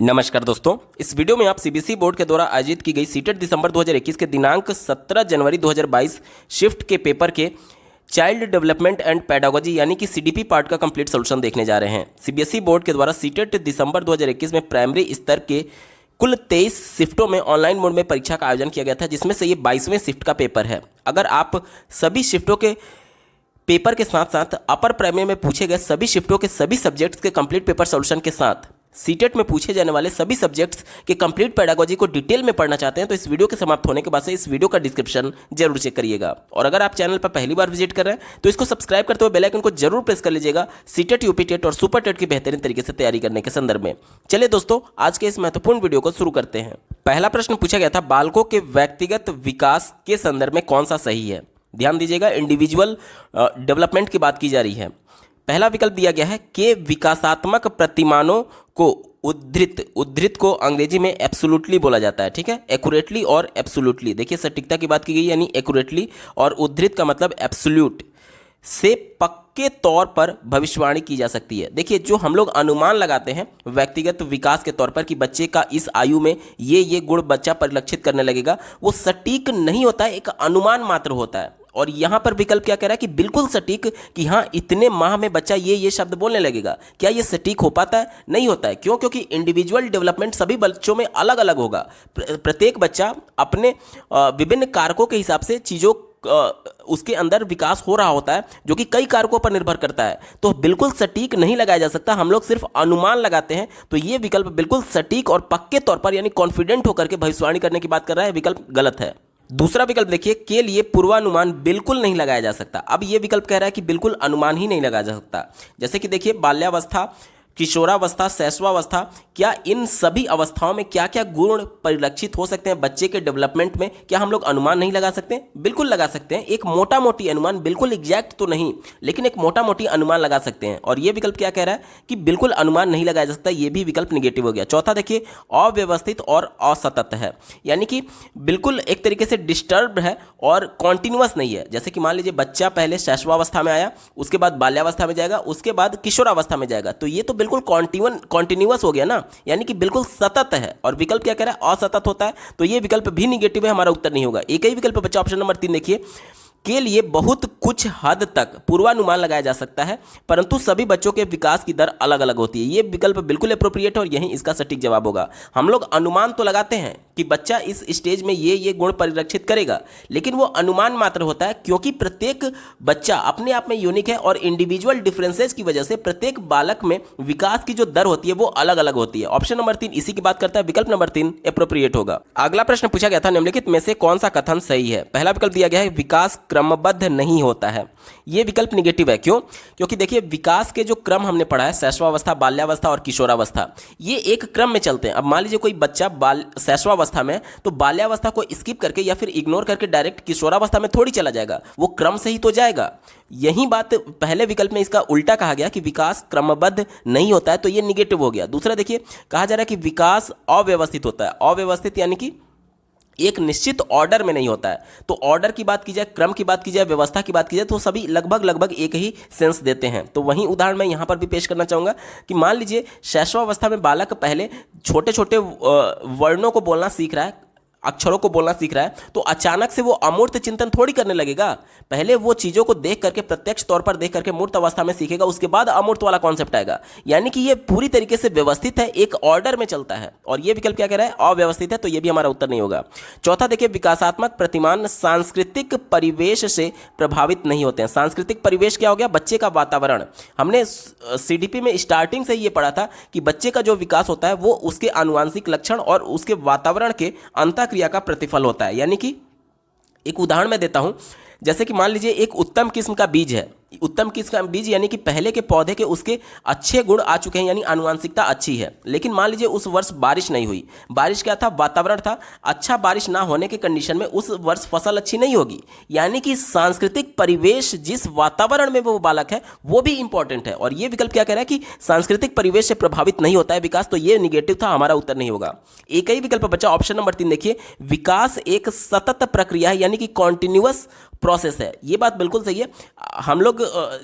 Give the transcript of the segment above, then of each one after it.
नमस्कार दोस्तों, इस वीडियो में आप सीबीएसई बोर्ड के द्वारा आयोजित की गई सीटेट दिसंबर 2021 के दिनांक 17 जनवरी 2022 शिफ्ट के पेपर के चाइल्ड डेवलपमेंट एंड पेडागोजी यानी कि सीडीपी पार्ट का कंप्लीट सॉल्यूशन देखने जा रहे हैं। सीबीएसई बोर्ड के द्वारा सीटेट दिसंबर 2021 में प्राइमरी स्तर के कुल 23 शिफ्टों में ऑनलाइन मोड में परीक्षा का आयोजन किया गया था, जिसमें से ये 22वें शिफ्ट का पेपर है। अगर आप सभी शिफ्टों के पेपर के साथ साथ अपर प्राइमरी में पूछे गए सभी शिफ्टों के सभी सब्जेक्ट्स के कंप्लीट पेपर सॉल्यूशन के साथ सीटेट में पूछे जाने वाले सभी सब्जेक्ट्स के कंप्लीट पेडागोजी को डिटेल में पढ़ना चाहते हैं तो इस वीडियो के समाप्त होने के बाद से इस वीडियो का डिस्क्रिप्शन जरूर चेक करिएगा। और अगर आप चैनल पर पहली बार विजिट कर रहे हैं तो इसको सब्सक्राइब करते हुए बेल आइकन को जरूर प्रेस कर लीजिएगा सीटेट, यूपी टेट और सुपर टेट की बेहतरीन तरीके से तैयारी करने के संदर्भ में। चलिए दोस्तों, आज के इस महत्वपूर्ण वीडियो को शुरू करते हैं। पहला प्रश्न पूछा गया था, बालकों के व्यक्तिगत विकास के संदर्भ में कौन सा सही है। ध्यान दीजिएगा, इंडिविजुअल डेवलपमेंट की बात की जा रही है। पहला विकल्प दिया गया है कि विकासात्मक प्रतिमानों को उद्धृत को अंग्रेजी में एब्सोल्युटली बोला जाता है। ठीक है, एक्यूरेटली और एब्सोल्युटली। देखिए, सटीकता की बात की गई यानी एक्यूरेटली, और उद्धृत का मतलब एब्सोल्यूट से पक्के तौर पर भविष्यवाणी की जा सकती है। देखिए, जो हम लोग अनुमान लगाते हैं व्यक्तिगत विकास के तौर पर कि बच्चे का इस आयु में ये गुण बच्चा परिलक्षित करने लगेगा, वो सटीक नहीं होता है, एक अनुमान मात्र होता है। और यहाँ पर विकल्प क्या कह रहा है कि बिल्कुल सटीक कि हाँ इतने माह में बच्चा ये शब्द बोलने लगेगा। क्या ये सटीक हो पाता है? नहीं होता है। क्यों? क्योंकि इंडिविजुअल डेवलपमेंट सभी बच्चों में अलग अलग होगा। प्रत्येक बच्चा अपने विभिन्न कारकों के हिसाब से चीज़ों उसके अंदर विकास हो रहा होता है, जो कि कई कारकों पर निर्भर करता है। तो बिल्कुल सटीक नहीं लगाया जा सकता, हम लोग सिर्फ अनुमान लगाते हैं। तो ये विकल्प बिल्कुल सटीक और पक्के तौर पर यानी कॉन्फिडेंट होकर के भविष्यवाणी करने की बात कर रहा है, विकल्प गलत है। दूसरा विकल्प देखिए, के लिए पूर्वानुमान बिल्कुल नहीं लगाया जा सकता। अब ये विकल्प कह रहा है कि बिल्कुल अनुमान ही नहीं लगाया जा सकता। जैसे कि देखिए, बाल्यावस्था, किशोरावस्था, शैशवावस्था, क्या इन सभी अवस्थाओं में क्या क्या गुण परिलक्षित हो सकते हैं बच्चे के डेवलपमेंट में, क्या हम लोग अनुमान नहीं लगा सकते? बिल्कुल लगा सकते हैं। एक मोटा मोटी अनुमान, बिल्कुल एग्जैक्ट तो नहीं, लेकिन एक मोटा मोटी अनुमान लगा सकते हैं। और ये विकल्प क्या कह रहा है कि बिल्कुल अनुमान नहीं लगाया जा सकता। ये भी विकल्प निगेटिव हो गया। चौथा देखिए, अव्यवस्थित और असतत है, यानी कि बिल्कुल एक तरीके से डिस्टर्ब है और कॉन्टिन्यूअस नहीं है। जैसे कि मान लीजिए बच्चा पहले शैशवावस्था में आया, उसके बाद बाल्यावस्था में जाएगा, उसके बाद किशोरावस्था में जाएगा, तो ये तो बिल्कुल कॉन्टिन्यूअस हो गया ना, यानी कि बिल्कुल सतत है। और विकल्प क्या कह रहा है? असतत होता है। तो ये विकल्प भी निगेटिव है, हमारा उत्तर नहीं होगा। एक ही विकल्प बचा ऑप्शन नंबर 3 देखिए, के लिए बहुत कुछ हद तक पूर्वानुमान लगाया जा सकता है, परंतु सभी बच्चों के विकास की दर अलग अलग होती है। ये विकल्प बिल्कुल एप्रोप्रिएट है और यही इसका सटीक जवाब होगा। हम लोग अनुमान तो लगाते हैं कि बच्चा इस स्टेज में ये गुण परिलक्षित करेगा, लेकिन वो अनुमान मात्र होता है, क्योंकि प्रत्येक बच्चा अपने आप में यूनिक है और इंडिविजुअल डिफरेंसेस की वजह से प्रत्येक बालक में विकास की जो दर होती है वो अलग अलग होती है। ऑप्शन नंबर 3 इसी की बात करता है, विकल्प नंबर 3 एप्रोप्रिएट होगा। अगला प्रश्न पूछा गया था, निम्नलिखित में से कौन सा कथन सही है। पहला विकल्प दिया गया है, विकास क्रमबद्ध नहीं होता है। यह विकल्प निगेटिव है। क्यों? क्योंकि देखिए, विकास के जो क्रम हमने पढ़ा है, शैशवावस्था, बाल्यावस्था और किशोरावस्था, ये एक क्रम में चलते हैं। अब मान लीजिए कोई बच्चा शैशवावस्था में, तो बाल्यावस्था को स्किप करके या फिर इग्नोर करके डायरेक्ट किशोरावस्था में थोड़ी चला जाएगा, वो क्रम से ही तो जाएगा। यही बात पहले विकल्प में इसका उल्टा कहा गया कि विकास क्रमबद्ध नहीं होता है, तो ये निगेटिव हो गया। दूसरा देखिए, कहा जा रहा है कि विकास अव्यवस्थित होता है। अव्यवस्थित यानी कि एक निश्चित ऑर्डर में नहीं होता है। तो ऑर्डर की बात की जाए, क्रम की बात की जाए, व्यवस्था की बात की जाए, तो सभी लगभग एक ही सेंस देते हैं। तो वही उदाहरण मैं यहाँ पर भी पेश करना चाहूँगा कि मान लीजिए शैशवावस्था में बालक पहले छोटे छोटे वर्णों को बोलना सीख रहा है, अक्षरों को बोलना सीख रहा है, तो अचानक से वो अमूर्त चिंतन थोड़ी करने लगेगा। पहले वो चीज़ों को देख करके, प्रत्यक्ष तौर पर देख करके मूर्त अवस्था में सीखेगा, उसके बाद अमूर्त वाला कॉन्सेप्ट आएगा। यानी कि ये पूरी तरीके से व्यवस्थित है, एक ऑर्डर में चलता है। और ये विकल्प क्या कह रहा है? अव्यवस्थित है, तो ये भी हमारा उत्तर नहीं होगा। चौथा देखिए, विकासात्मक प्रतिमान सांस्कृतिक परिवेश से प्रभावित नहीं होते हैं। सांस्कृतिक परिवेश क्या हो गया? बच्चे का वातावरण। हमने सीडीपी में स्टार्टिंग से ये पढ़ा था कि बच्चे का जो विकास होता है वो उसके आनुवांशिक लक्षण और उसके वातावरण के अंतर क्रिया का प्रतिफल होता है। यानी कि एक उदाहरण मैं देता हूं, जैसे कि मान लीजिए एक उत्तम किस्म का बीज है। उत्तम किस्म का बीज यानी कि पहले के पौधे के उसके अच्छे गुण आ चुके हैं, यानी आनुवंशिकता अच्छी है। लेकिन मान लीजिए उस वर्ष बारिश नहीं हुई। बारिश क्या था? वातावरण था अच्छा। बारिश ना होने के कंडीशन में उस वर्ष फसल अच्छी नहीं होगी। यानी कि सांस्कृतिक परिवेश, जिस वातावरण में वो बालक है, वो भी इंपॉर्टेंट है। और ये विकल्प क्या कह रहा है कि सांस्कृतिक परिवेश से प्रभावित नहीं होता है विकास, तो ये निगेटिव था, हमारा उत्तर नहीं होगा। एक ही विकल्प बचा ऑप्शन नंबर 3 देखिए, विकास एक सतत प्रक्रिया है, यानी कि कॉन्टिन्यूअस प्रोसेस है। ये बात बिल्कुल सही है। हम लोग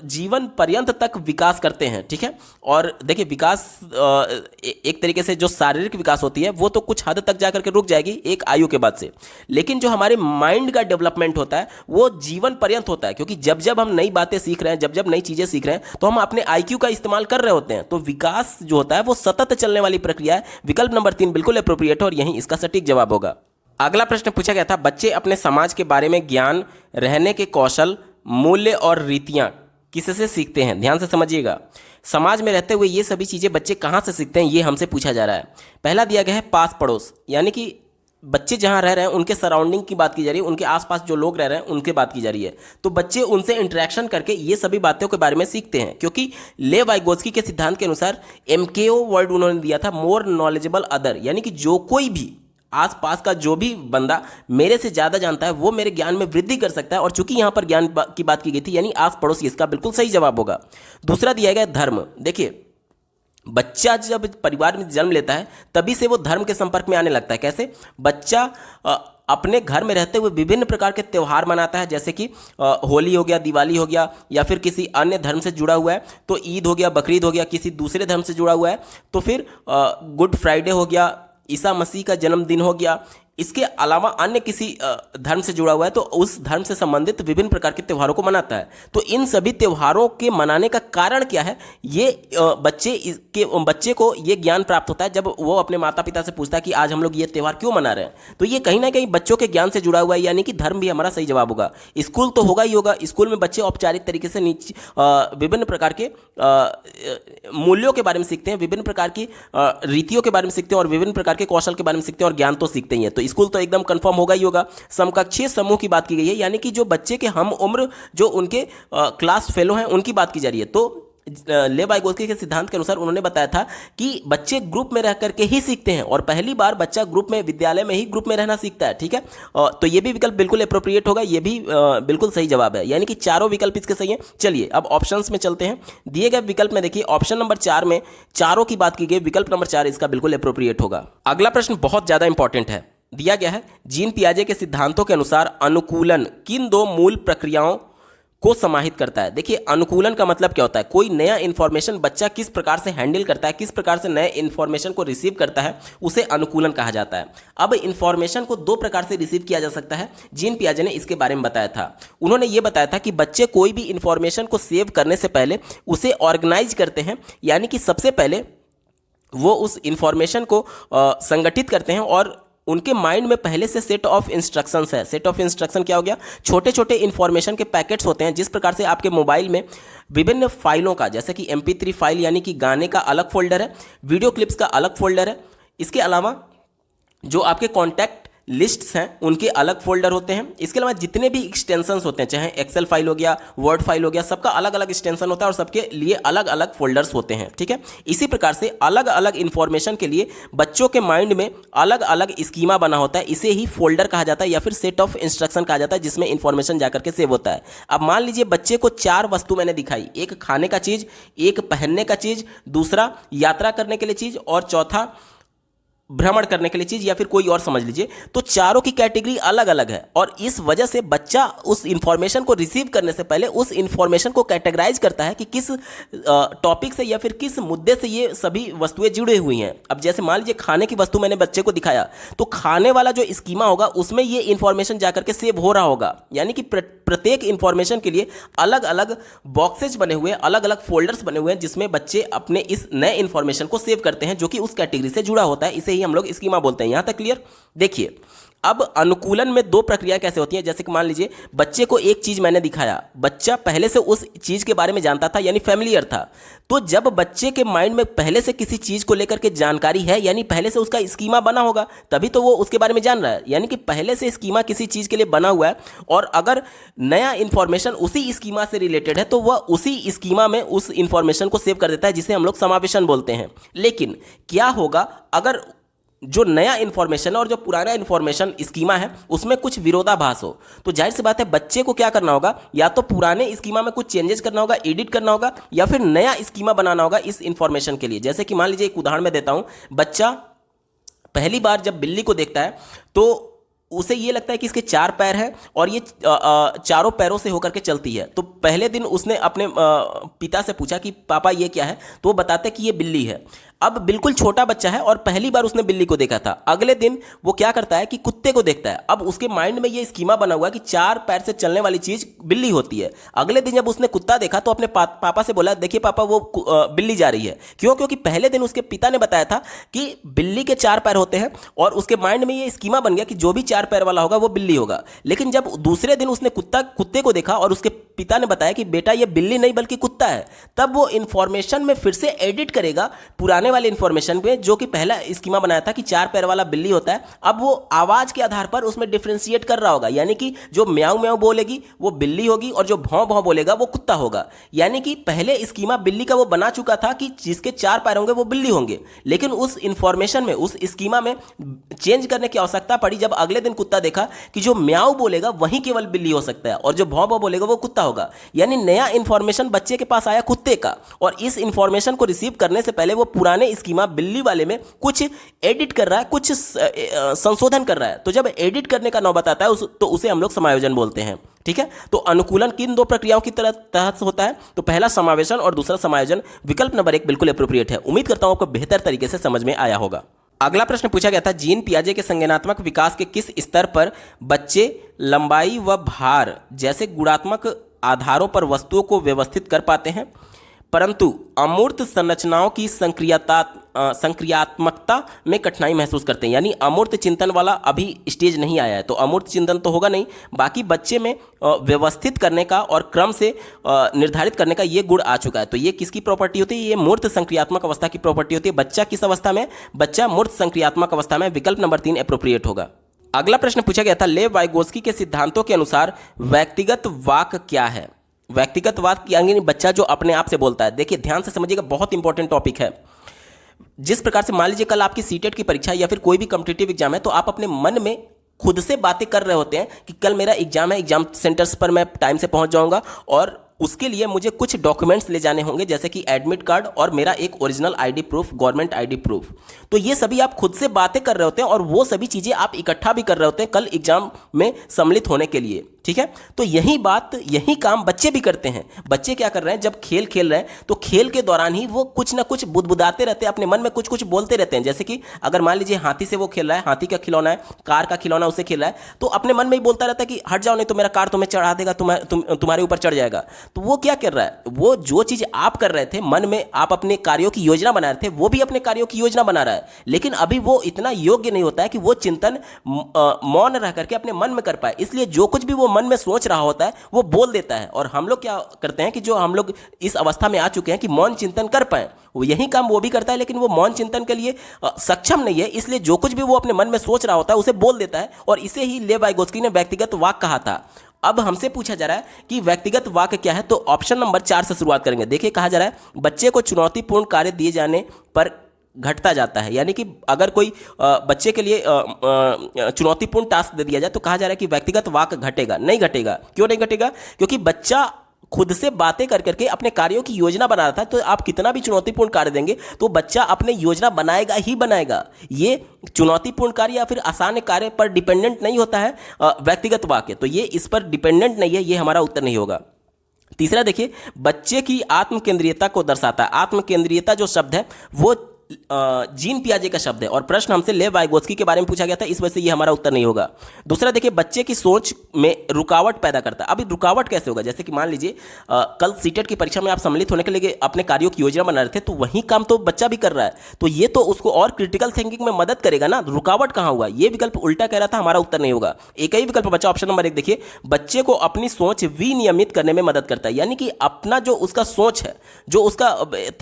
जीवन पर्यंत तक विकास करते हैं, ठीक है। और देखिए विकास एक तरीके से जो शारीरिक विकास होती है वो तो कुछ हद तक जाकर के रुक जाएगी एक आयु के बाद से, लेकिन जो हमारे माइंड का डेवलपमेंट होता है वो जीवन पर्यंत होता है, क्योंकि जब जब हम नई बातें सीख रहे हैं, जब जब नई चीज़ें सीख रहे हैं, तो हम अपने आईक्यू का इस्तेमाल कर रहे होते हैं। तो विकास जो होता है वो सतत चलने वाली प्रक्रिया है। विकल्प नंबर 3 बिल्कुल अप्रोप्रिएट है और यही इसका सटीक जवाब होगा। अगला प्रश्न पूछा गया था, बच्चे अपने समाज के बारे में ज्ञान, रहने के कौशल, मूल्य और रीतियां किससे सीखते हैं? ध्यान से समझिएगा। समाज में रहते हुए ये सभी चीज़ें बच्चे कहाँ से सीखते हैं, ये हमसे पूछा जा रहा है। पहला दिया गया है पास पड़ोस, यानी कि बच्चे जहाँ रह रहे हैं उनके सराउंडिंग की बात की जा रही है, उनके आसपास जो लोग रह रहे हैं उनके बात की जा रही है। तो बच्चे उनसे इंटरेक्शन करके ये सभी बातों के बारे में सीखते हैं, क्योंकि ले वाइगोत्स्की के सिद्धांत के अनुसार MKO वर्ड उन्होंने दिया था, मोर नॉलेजेबल अदर, यानी कि जो कोई भी आसपास का जो भी बंदा मेरे से ज़्यादा जानता है वो मेरे ज्ञान में वृद्धि कर सकता है। और चूंकि यहाँ पर ज्ञान की बात की गई थी, यानी आस पड़ोसी, इसका बिल्कुल सही जवाब होगा। दूसरा दिया गया धर्म। देखिए बच्चा जब परिवार में जन्म लेता है तभी से वो धर्म के संपर्क में आने लगता है। कैसे? बच्चा अपने घर में रहते हुए विभिन्न प्रकार के त्यौहार मनाता है, जैसे कि होली हो गया, दिवाली हो गया, या फिर किसी अन्य धर्म से जुड़ा हुआ है तो ईद हो गया, बकरीद हो गया, किसी दूसरे धर्म से जुड़ा हुआ है तो फिर गुड फ्राइडे हो गया, ईसा मसीह का जन्मदिन हो गया। इसके अलावा अन्य किसी धर्म से जुड़ा हुआ है तो उस धर्म से संबंधित विभिन्न प्रकार के त्योहारों को मनाता है। तो इन सभी त्योहारों के मनाने का कारण क्या है? ये बच्चे को ये ज्ञान प्राप्त होता है जब वो अपने माता पिता से पूछता है कि आज हम लोग ये त्यौहार क्यों मना रहे हैं। तो ये कहीं ना कहीं बच्चों के ज्ञान से जुड़ा हुआ है, यानी कि धर्म भी हमारा सही जवाब होगा। स्कूल तो होगा ही होगा। स्कूल में बच्चे औपचारिक तरीके से विभिन्न प्रकार के मूल्यों के बारे में सीखते हैं, विभिन्न प्रकार की रीतियों के बारे में सीखते हैं और विभिन्न प्रकार के कौशल के बारे में सीखते हैं, और ज्ञान तो सीखते ही हैं। तो स्कूल तो एकदम कंफर्म होगा ही होगा। समकक्षीय समूह की बात की गई है, यानी कि जो बच्चे के हम उम्र जो उनके क्लास फेलो हैं उनकी बात की जा रही है। तो ले वाइगोत्स्की के सिद्धांत के अनुसार उन्होंने बताया था कि बच्चे ग्रुप में रह करके ही सीखते हैं, और पहली बार बच्चा ग्रुप में, विद्यालय में ही ग्रुप में रहना सीखता है, ठीक है। तो ये भी विकल्प बिल्कुल अप्रोप्रिएट होगा, ये भी बिल्कुल सही जवाब है, यानी कि चारों विकल्प इसके सही हैं। चलिए अब ऑप्शंस में चलते हैं। दिए गए विकल्प में देखिए ऑप्शन नंबर 4 में चारों की बात की गई, विकल्प नंबर 4 इसका बिल्कुल अप्रोप्रिएट होगा। अगला प्रश्न बहुत ज़्यादा इंपॉर्टेंट है। दिया गया है, जीन पियाजे के सिद्धांतों के अनुसार अनुकूलन किन 2 मूल प्रक्रियाओं को समाहित करता है? देखिए अनुकूलन का मतलब क्या होता है? कोई नया इंफॉर्मेशन बच्चा किस प्रकार से हैंडल करता है, किस प्रकार से नए इंफॉर्मेशन को रिसीव करता है, उसे अनुकूलन कहा जाता है। अब इंफॉर्मेशन को 2 प्रकार से रिसीव किया जा सकता है। जीन पियाजे ने इसके बारे में बताया था। उन्होंने ये बताया था कि बच्चे कोई भी इंफॉर्मेशन को सेव करने से पहले उसे ऑर्गेनाइज करते हैं, यानी कि सबसे पहले वो उस इंफॉर्मेशन को संगठित करते हैं और उनके माइंड में पहले से सेट ऑफ इंस्ट्रक्शंस है। सेट ऑफ इंस्ट्रक्शन क्या हो गया? छोटे छोटे इंफॉर्मेशन के पैकेट्स होते हैं। जिस प्रकार से आपके मोबाइल में विभिन्न फाइलों का, जैसे कि MP3 फाइल यानी कि गाने का अलग फोल्डर है, वीडियो क्लिप्स का अलग फोल्डर है, इसके अलावा जो आपके कॉन्टैक्ट लिस्ट्स हैं उनके अलग फोल्डर होते हैं। इसके अलावा जितने भी एक्सटेंशंस होते हैं, चाहे एक्सेल फाइल हो गया, वर्ड फाइल हो गया, सबका अलग अलग एक्सटेंशन होता है और सबके लिए अलग अलग फोल्डर्स होते हैं, ठीक है। इसी प्रकार से अलग अलग इंफॉर्मेशन के लिए बच्चों के माइंड में अलग अलग स्कीमा बना होता है। इसे ही फोल्डर कहा जाता है या फिर सेट ऑफ इंस्ट्रक्शन कहा जाता है, जिसमें इंफॉर्मेशन जाकर के सेव होता है। अब मान लीजिए बच्चे को 4 वस्तु मैंने दिखाई, एक खाने का चीज़, एक पहनने का चीज़, दूसरा यात्रा करने के लिए चीज़ और चौथा भ्रमण करने के लिए चीज, या फिर कोई और समझ लीजिए। तो चारों की कैटेगरी अलग अलग है और इस वजह से बच्चा उस इंफॉर्मेशन को रिसीव करने से पहले उस इंफॉर्मेशन को कैटेगराइज करता है कि किस टॉपिक से या फिर किस मुद्दे से ये सभी वस्तुएं जुड़े हुई हैं। अब जैसे मान लीजिए खाने की वस्तु मैंने बच्चे को दिखाया, तो खाने वाला जो स्कीमा होगा उसमें ये इंफॉर्मेशन जाकर के सेव हो रहा होगा, यानी कि प्रत्येक इंफॉर्मेशन के लिए अलग अलग बॉक्सेज बने हुए, अलग अलग फोल्डर्स बने हुए हैं, जिसमें बच्चे अपने इस नए इंफॉर्मेशन को सेव करते हैं जो कि उस कैटेगरी से जुड़ा होता है। इसे हम लोग स्कीमा बोलते हैं। यहां तक क्लियर? देखिए अब अनुकूलन में 2 प्रक्रिया कैसे होती हैं। जैसे कि मान लीजिए बच्चे को एक चीज मैंने दिखाया, बच्चा पहले से उस चीज के बारे में जानता था, यानी फैमिलियर था। तो जब बच्चे के माइंड में पहले से किसी चीज को लेकर के जानकारी है, यानी पहले से उसका स्कीमा बना होगा, तभी तो वो उसके बारे में जान रहा है। यानी कि पहले से स्कीमा किसी चीज के लिए बना हुआ है और अगर नया इंफॉर्मेशन उसी स्कीमा से रिलेटेड है तो वह उसी स्कीमा में उस इंफॉर्मेशन को सेव कर देता है, जिसे हम लोग समावेशन बोलते हैं। लेकिन क्या होगा अगर जो नया इंफॉर्मेशन है और जो पुराना इंफॉर्मेशन स्कीमा है उसमें कुछ विरोधाभास हो? तो जाहिर सी बात है बच्चे को क्या करना होगा, या तो पुराने स्कीमा में कुछ चेंजेस करना होगा, एडिट करना होगा, या फिर नया स्कीमा बनाना होगा इस इंफॉर्मेशन के लिए। जैसे कि मान लीजिए एक उदाहरण मैं देता हूं, बच्चा पहली बार जब बिल्ली को देखता है तो उसे ये लगता है कि इसके 4 पैर हैं और ये चारों पैरों से होकर के चलती है। तो पहले दिन उसने अपने पिता से पूछा कि पापा ये क्या है, तो वो बताते कि ये बिल्ली है। अब बिल्कुल छोटा बच्चा है और पहली बार उसने बिल्ली को देखा था। अगले दिन वो क्या करता है कि कुत्ते को देखता है। अब उसके माइंड में ये स्कीमा बना हुआ है कि 4 पैर से चलने वाली चीज बिल्ली होती है। अगले दिन जब उसने कुत्ता देखा तो अपने पापा से बोला, देखिए पापा वो बिल्ली जा रही है। क्यों? क्योंकि पहले दिन उसके पिता ने बताया था कि बिल्ली के 4 पैर होते हैं और उसके माइंड में ये स्कीमा बन गया कि जो भी 4 पैर वाला होगा वो बिल्ली होगा। लेकिन जब दूसरे दिन उसने कुत्ते को देखा और उसके पिता ने बताया कि बेटा ये बिल्ली नहीं बल्कि कुत्ता है, तब वो इंफॉर्मेशन में फिर से एडिट करेगा पुराने वाले इंफॉर्मेशन पे, जो कि पहला स्कीमा बनाया था कि 4 पैर वाला बिल्ली होता है। अब वो आवाज के आधार पर उसमें डिफरेंशिएट कर रहा होगा, यानी कि जो म्याऊ म्याऊ बोलेगी वो बिल्ली होगी और जो भौं भौं बोलेगा वो कुत्ता होगा। यानी कि पहले स्कीमा बिल्ली का वो बना चुका था कि जिसके 4 पैर होंगे वो बिल्ली होंगे, लेकिन उस इंफॉर्मेशन में, उस स्कीमा में चेंज करने की आवश्यकता पड़ी जब अगले दिन कुत्ता देखा कि जो म्याऊ बोलेगा वही केवल बिल्ली हो सकता है और जो भौं भौं बोलेगा वो कुत्ता होगा। यानी नया इंफॉर्मेशन बच्चे के पास आया कुत्ते का, और इस इंफॉर्मेशन को रिसीव करने से पहले वो पुराने स्कीमा बिल्ली वाले में कुछ एडिट कर रहा है, कुछ संशोधन कर रहा है। तो जब एडिट करने का नौबत आता है तो उसे हम लोग समायोजन बोलते हैं। ठीक है, तो अनुकूलन किन 2 प्रक्रियाओं की तहत होता है? तो पहला समावेशन और दूसरा समायोजन। विकल्प नंबर 1 बिल्कुल एप्रोप्रिएट है। उम्मीद करता हूं आपको बेहतर तरीके से समझ में आया होगा। अगला प्रश्न पूछा गया था, जीन पियाजे के संज्ञानात्मक विकास के किस स्तर पर बच्चे लंबाई व भार जैसे गुणात्मक आधारों पर वस्तुओं को व्यवस्थित कर पाते हैं, परंतु अमूर्त संरचनाओं की संक्रियात्मकता में कठिनाई महसूस करते हैं? यानी अमूर्त चिंतन वाला अभी स्टेज नहीं आया है, तो अमूर्त चिंतन तो होगा नहीं, बाकी बच्चे में व्यवस्थित करने का और क्रम से निर्धारित करने का ये गुण आ चुका है। तो ये किसकी प्रॉपर्टी होती है? ये मूर्त संक्रियात्मक अवस्था की प्रॉपर्टी होती है। बच्चा किस अवस्था में? बच्चा मूर्त संक्रियात्मक अवस्था में। विकल्प नंबर 3 एप्रोप्रिएट होगा। अगला प्रश्न पूछा गया था, लेव वाइगोत्स्की के सिद्धांतों के अनुसार व्यक्तिगत वाक क्या है? व्यक्तिगत वाक यानी बच्चा जो अपने आप से बोलता है। देखिए ध्यान से समझिएगा, बहुत इंपॉर्टेंट टॉपिक है। जिस प्रकार से मान लीजिए कल आपकी सीटेट की परीक्षा या फिर कोई भी कॉम्पिटिटिव एग्जाम है, तो आप अपने मन में खुद से बातें कर रहे होते हैं कि कल मेरा एग्जाम है, एग्जाम सेंटर्स पर मैं टाइम से पहुंच जाऊंगा और उसके लिए मुझे कुछ डॉक्यूमेंट्स ले जाने होंगे, जैसे कि एडमिट कार्ड और मेरा एक original ID proof, government ID proof. तो ये सभी आप खुद से बातें कर रहे होते हैं और वो सभी चीज़ें आप इकट्ठा भी कर रहे होते हैं कल एग्जाम में सम्मिलित होने के लिए। ठीक है, तो यही काम बच्चे भी करते हैं। बच्चे क्या कर रहे हैं, जब खेल खेल रहे हैं तो खेल के दौरान ही वो कुछ ना कुछ बुदबुदाते रहते हैं, अपने मन में कुछ कुछ बोलते रहते हैं। जैसे कि अगर मान लीजिए हाथी से वो खेल रहा है, हाथी का खिलौना है, कार का खिलौना उसे खेल रहा है, तो अपने मन में ही बोलता रहता है कि हट जाओ नहीं तो मेरा कार तुम्हें चढ़ा देगा, तुम्हारे ऊपर चढ़ जाएगा। तो वो क्या कर रहा है, वो जो चीज़ आप कर रहे थे मन में, आप अपने कार्यों की योजना बना रहे थे, वो भी अपने कार्यों की योजना बना रहा है, लेकिन अभी वो इतना योग्य नहीं होता है कि वो चिंतन मौन रह करके अपने मन में कर पाए। इसलिए जो कुछ भी वो मन में सोच रहा होता है वो बोल देता है। और हम लोग क्या करते हैं कि जो हम लोग इस अवस्था में आ चुके हैं कि मौन चिंतन कर पाए, वो यही काम वो भी करता है, लेकिन वो मौन चिंतन के लिए सक्षम नहीं है। इसलिए जो कुछ भी वो अपने मन में सोच रहा होता है उसे बोल देता है, और इसे ही लेव वाइगोत्स्की ने व्यक्तिगत वाक कहा था। अब हमसे पूछा जा रहा है कि व्यक्तिगत वाक क्या है, तो ऑप्शन नंबर 4 से शुरुआत करेंगे। देखिए कहा जा रहा है, बच्चे को चुनौतीपूर्ण कार्य दिए जाने पर घटता जाता है। यानी कि अगर कोई बच्चे के लिए चुनौतीपूर्ण टास्क दे दिया जाए तो कहा जा रहा है कि व्यक्तिगत वाक घटेगा। नहीं घटेगा। क्यों नहीं घटेगा? क्योंकि बच्चा खुद से बातें कर करके अपने कार्यों की योजना बना रहा था। तो आप कितना भी चुनौतीपूर्ण कार्य देंगे तो बच्चा अपने योजना बनाएगा ही बनाएगा। ये चुनौतीपूर्ण कार्य या फिर आसान कार्य पर डिपेंडेंट नहीं होता है व्यक्तिगत वाक्य, तो ये इस पर डिपेंडेंट नहीं है, ये हमारा उत्तर नहीं होगा। तीसरा देखिए, बच्चे की आत्मकेंद्रियता को दर्शाता है। आत्मकेंद्रियता जो शब्द है वो जीन पियाजे का शब्द है और प्रश्न हमसे लेव वाइगोत्स्की के बारे में पूछा गया था, इस वजह से ये हमारा उत्तर नहीं होगा। दूसरा देखिए, बच्चे की सोच में रुकावट पैदा करता है। अभी रुकावट कैसे होगा? जैसे कि मान लीजिए कल सीटेट की परीक्षा में आप सम्मिलित होने के लिए अपने कार्यों की योजना बना रहे थे, तो वही काम तो बच्चा भी कर रहा है, तो ये तो उसको और क्रिटिकल थिंकिंग में मदद करेगा ना। रुकावट कहाँ हुआ? ये विकल्प उल्टा कह रहा था, हमारा उत्तर नहीं होगा। एक ही विकल्प बचा, ऑप्शन नंबर 1 देखिए, बच्चे को अपनी सोच विनियमित करने में मदद करता है। यानी कि अपना जो उसका सोच है, जो उसका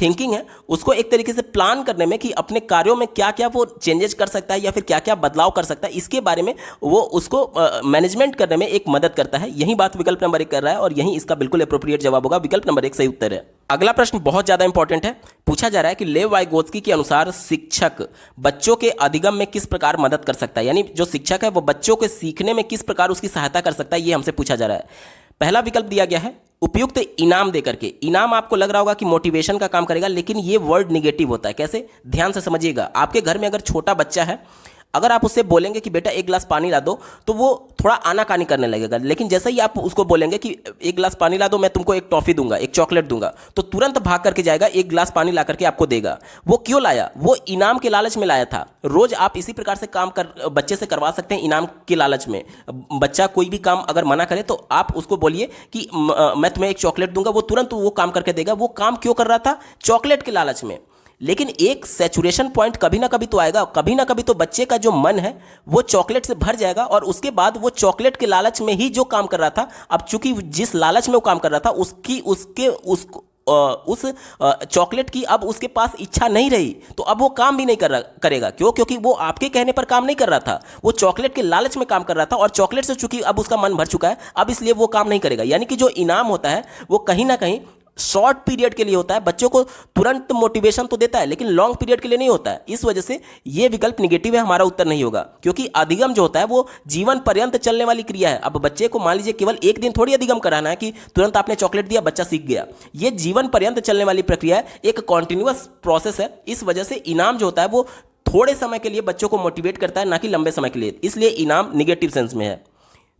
थिंकिंग है, उसको एक तरीके से प्लान करने में कि अपने कार्यों में क्या क्या वो चेंजेस कर सकता है या फिर क्या क्या बदलाव कर सकता है, इसके बारे में वो उसको मैनेजमेंट करने में एक मदद करता है। यही बात विकल्प नंबर 1 कर रहा है और यही इसका बिल्कुल एप्रोप्रिएट जवाब होगा। विकल्प नंबर 1 सही उत्तर है। अगला प्रश्न बहुत ज्यादा इंपॉर्टेंट है। पूछा जा रहा है कि लेव वाइगोत्स्की के अनुसार शिक्षक बच्चों के अधिगम में किस प्रकार मदद कर सकता है। यानी जो शिक्षक है वो बच्चों के सीखने में किस प्रकार उसकी सहायता कर सकता है, ये हमसे पूछा जा रहा है। पहला विकल्प दिया गया है उपयुक्त इनाम देकर के। इनाम आपको लग रहा होगा कि मोटिवेशन का काम करेगा, लेकिन ये वर्ड निगेटिव होता है। कैसे? ध्यान से समझिएगा। आपके घर में अगर छोटा बच्चा है, अगर आप उससे बोलेंगे कि बेटा एक गिलास पानी ला दो, तो वो थोड़ा आनाकानी करने लगेगा। लेकिन जैसे ही आप उसको बोलेंगे कि एक गिलास पानी ला दो, मैं तुमको एक टॉफी दूंगा, एक चॉकलेट दूंगा, तो तुरंत भाग करके जाएगा, एक गिलास पानी ला करके आपको देगा। वो क्यों लाया? वो इनाम के लालच में लाया था। रोज आप इसी प्रकार से काम कर बच्चे से करवा सकते हैं, इनाम के लालच में। बच्चा कोई भी काम अगर मना करे तो आप उसको बोलिए कि मैं तुम्हें एक चॉकलेट दूंगा, वो तुरंत वो काम करके देगा। वो काम क्यों कर रहा था? चॉकलेट के लालच में। लेकिन एक सैचुरेशन पॉइंट कभी ना कभी तो आएगा, कभी ना कभी तो बच्चे का जो मन है वो चॉकलेट से भर जाएगा, और उसके बाद वो चॉकलेट के लालच में ही जो काम कर रहा था, अब चूंकि जिस लालच में वो काम कर रहा था उसकी उसके उस चॉकलेट की अब उसके पास इच्छा नहीं रही, तो अब वो काम भी नहीं करेगा। क्यों? क्योंकि वो आपके कहने पर काम नहीं कर रहा था, वो चॉकलेट के लालच में काम कर रहा था, और चॉकलेट से चूंकि अब उसका मन भर चुका है, अब इसलिए वो काम नहीं करेगा। यानी कि जो इनाम होता है वो कहीं ना कहीं शॉर्ट पीरियड के लिए होता है, बच्चों को तुरंत मोटिवेशन तो देता है, लेकिन लॉन्ग पीरियड के लिए नहीं होता है। इस वजह से ये विकल्प निगेटिव है, हमारा उत्तर नहीं होगा। क्योंकि अधिगम जो होता है वो जीवन पर्यंत चलने वाली क्रिया है। अब बच्चे को मान लीजिए केवल एक दिन थोड़ी अधिगम कराना है कि तुरंत आपने चॉकलेट दिया बच्चा सीख गया। ये जीवन पर्यंत चलने वाली प्रक्रिया है, एक कॉन्टिन्यूअस प्रोसेस है। इस वजह से इनाम जो होता है वो थोड़े समय के लिए बच्चों को मोटिवेट करता है, ना कि लंबे समय के लिए। इसलिए इनाम निगेटिव सेंस में है।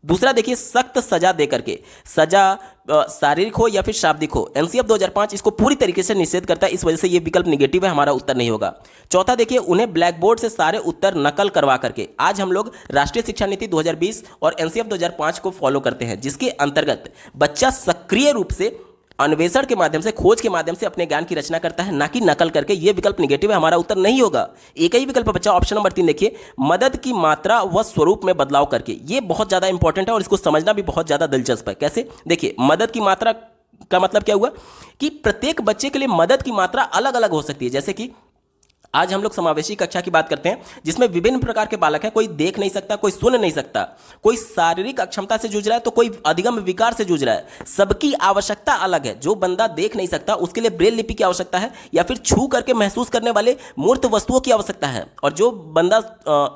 दूसरा देखिए, सख्त सजा देकर के, सजा शारीरिक हो या फिर शाब्दिक हो, एनसीएफ 2005 इसको पूरी तरीके से निषेध करता है। इस वजह से ये विकल्प निगेटिव है, हमारा उत्तर नहीं होगा। चौथा देखिए, उन्हें ब्लैक बोर्ड से सारे उत्तर नकल करवा करके। आज हम लोग राष्ट्रीय शिक्षा नीति 2020 और एनसीएफ 2005 को फॉलो करते हैं, जिसके अंतर्गत बच्चा सक्रिय रूप से अन्वेषण के माध्यम से, खोज के माध्यम से अपने ज्ञान की रचना करता है, ना कि नकल करके। यह विकल्प निगेटिव है, हमारा उत्तर नहीं होगा। एक ही विकल्प बचा, ऑप्शन नंबर 3 देखिए, मदद की मात्रा व स्वरूप में बदलाव करके। यह बहुत ज्यादा इंपॉर्टेंट है और इसको समझना भी बहुत ज्यादा दिलचस्प है। कैसे? देखिए, मदद की मात्रा का मतलब क्या हुआ कि प्रत्येक बच्चे के लिए मदद की मात्रा अलग अलग हो सकती है। जैसे कि आज हम लोग समावेशी कक्षा की बात करते हैं, जिसमें विभिन्न प्रकार के बालक हैं। कोई देख नहीं सकता, कोई सुन नहीं सकता, कोई शारीरिक अक्षमता से जूझ रहा है, तो कोई अधिगम विकार से जूझ रहा है। सबकी आवश्यकता अलग है। जो बंदा देख नहीं सकता उसके लिए ब्रेल लिपि की आवश्यकता है, या फिर छू करके महसूस करने वाले मूर्त वस्तुओं की आवश्यकता है। और जो बंदा